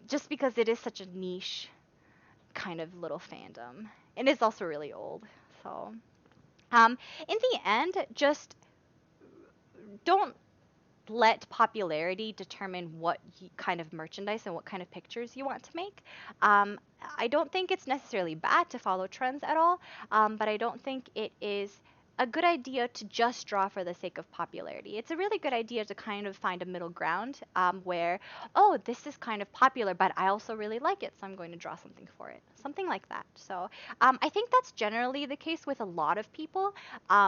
just because it is such a niche kind of little fandom, and it's also really old. So, in the end, just don't let popularity determine what kind of merchandise and what kind of pictures you want to make. Um, I don't think it's necessarily bad to follow trends at all, but I don't think it is a good idea to just draw for the sake of popularity. It's a really good idea to kind of find a middle ground, where, oh, this is kind of popular, but I also really like it, so I'm going to draw something for it. Something like that. So I think that's generally the case with a lot of people,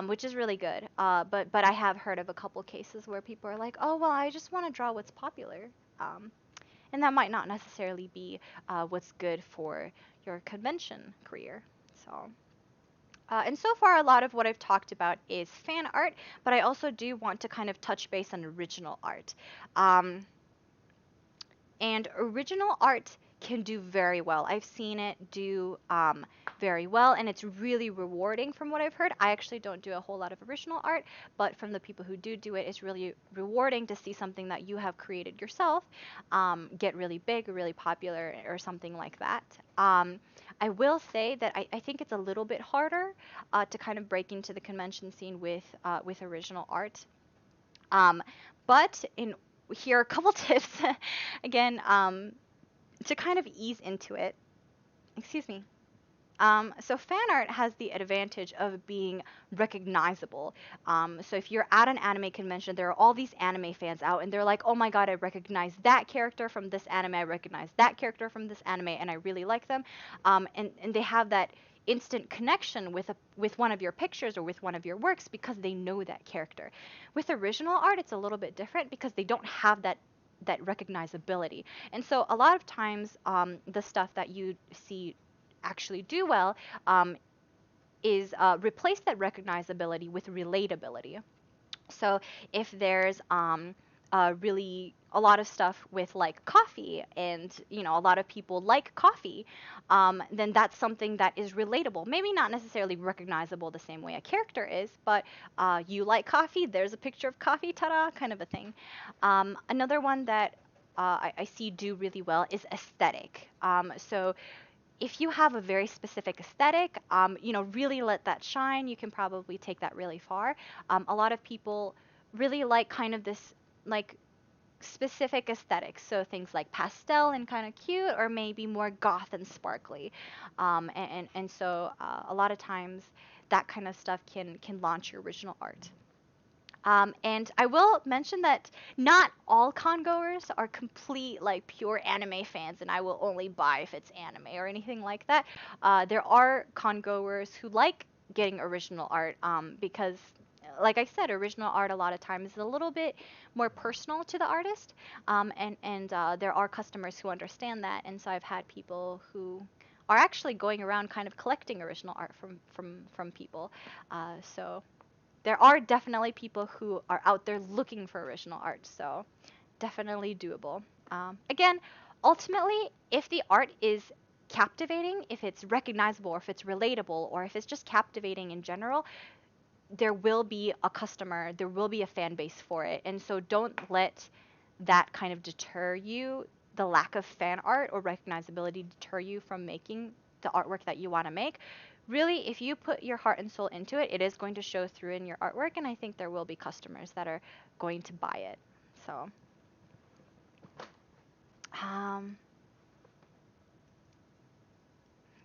which is really good. But I have heard of a couple cases where people are like, oh well, I just want to draw what's popular, um, and that might not necessarily be what's good for your convention career. So. And so far, a lot of what I've talked about is fan art, but I also do want to kind of touch base on original art. Um, and original art can do very well. I've seen it do very well, and it's really rewarding from what I've heard. I actually don't do a whole lot of original art, but from the people who do it, it's really rewarding to see something that you have created yourself get really big, or really popular, or something like that. I will say that I think it's a little bit harder to kind of break into the convention scene with original art. Um, but in here are a couple tips again, to kind of ease into it. Excuse me. So fan art has the advantage of being recognizable. So if you're at an anime convention, there are all these anime fans out, and they're like, "Oh my god, I recognize that character from this anime. I recognize that character from this anime, and I really like them." And they have that instant connection with one of your pictures or with one of your works because they know that character. With original art, it's a little bit different because they don't have that recognizability. And so a lot of times, the stuff that you see actually do well, is replace that recognizability with relatability. So if there's a really a lot of stuff with like coffee, and a lot of people like coffee, then that's something that is relatable. Maybe not necessarily recognizable the same way a character is, but you like coffee, there's a picture of coffee, ta-da, kind of a thing. Another one that I see do really well is aesthetic. So if you have a very specific aesthetic, really let that shine. You can probably take that really far. A lot of people really like kind of this like specific aesthetics, so things like pastel and kind of cute, or maybe more goth and sparkly. A lot of times that kind of stuff can launch your original art. And I will mention that not all congoers are complete, like, pure anime fans, and I will only buy if it's anime or anything like that. There are congoers who like getting original art, because, like I said, original art a lot of times is a little bit more personal to the artist. And there are customers who understand that, and so I've had people who are actually going around kind of collecting original art from people. So there are definitely people who are out there looking for original art, so definitely doable. Again, ultimately, if the art is captivating, if it's recognizable, or if it's relatable, or if it's just captivating in general, there will be a customer, there will be a fan base for it. And so don't let that kind of deter you, the lack of fan art or recognizability deter you from making the artwork that you want to make. Really, if you put your heart and soul into it, it is going to show through in your artwork, and I think there will be customers that are going to buy it. So, um,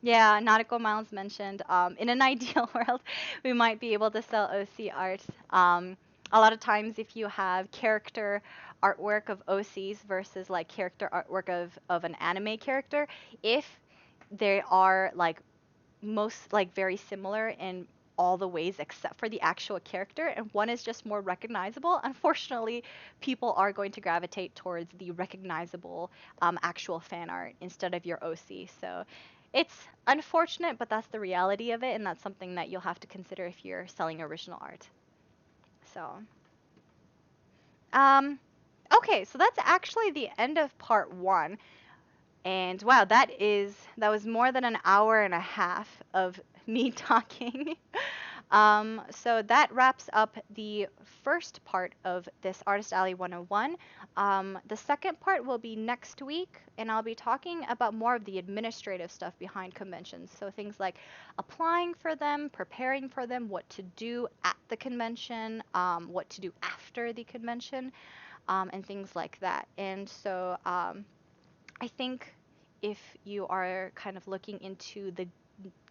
yeah, Nautical Miles mentioned. In an ideal world, we might be able to sell OC art. A lot of times, if you have character artwork of OCs versus like character artwork of an anime character, if they are like most like very similar in all the ways except for the actual character, and one is just more recognizable, unfortunately, people are going to gravitate towards the recognizable actual fan art instead of your OC. So it's unfortunate, but that's the reality of it, and that's something that you'll have to consider if you're selling original art. So, um, okay, so that's actually the end of part one. And wow, that was more than an hour and a half of me talking. So that wraps up the first part of this Artist Alley 101. The second part will be next week, and I'll be talking about more of the administrative stuff behind conventions. So things like applying for them, preparing for them, what to do at the convention, what to do after the convention, and things like that. And so I think if you are kind of looking into the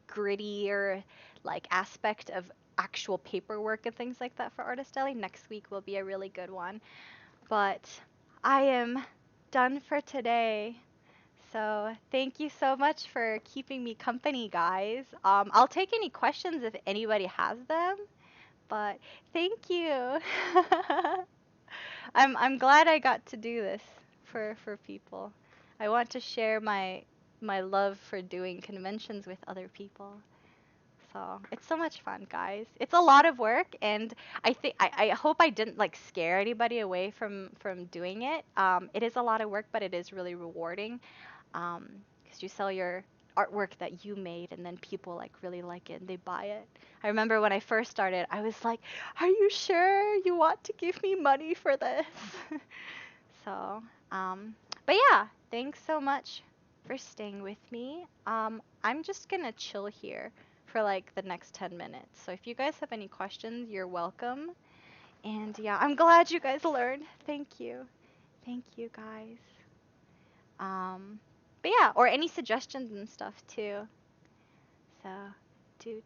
grittier like aspect of actual paperwork and things like that for Artist Alley, next week will be a really good one. But I am done for today. So thank you so much for keeping me company, guys. I'll take any questions if anybody has them. But thank you. I'm glad I got to do this for people. I want to share my love for doing conventions with other people. So it's so much fun, guys. It's a lot of work, and I hope I didn't like scare anybody away from doing it. It is a lot of work, but it is really rewarding. Because you sell your artwork that you made, and then people like really like it and they buy it. I remember when I first started, I was like, "Are you sure you want to give me money for this?" So, but yeah, thanks so much for staying with me. I'm just gonna chill here for like the next 10 minutes. So if you guys have any questions, you're welcome. And yeah, I'm glad you guys learned. Thank you. Thank you, guys. But yeah, or any suggestions and stuff too. So, do.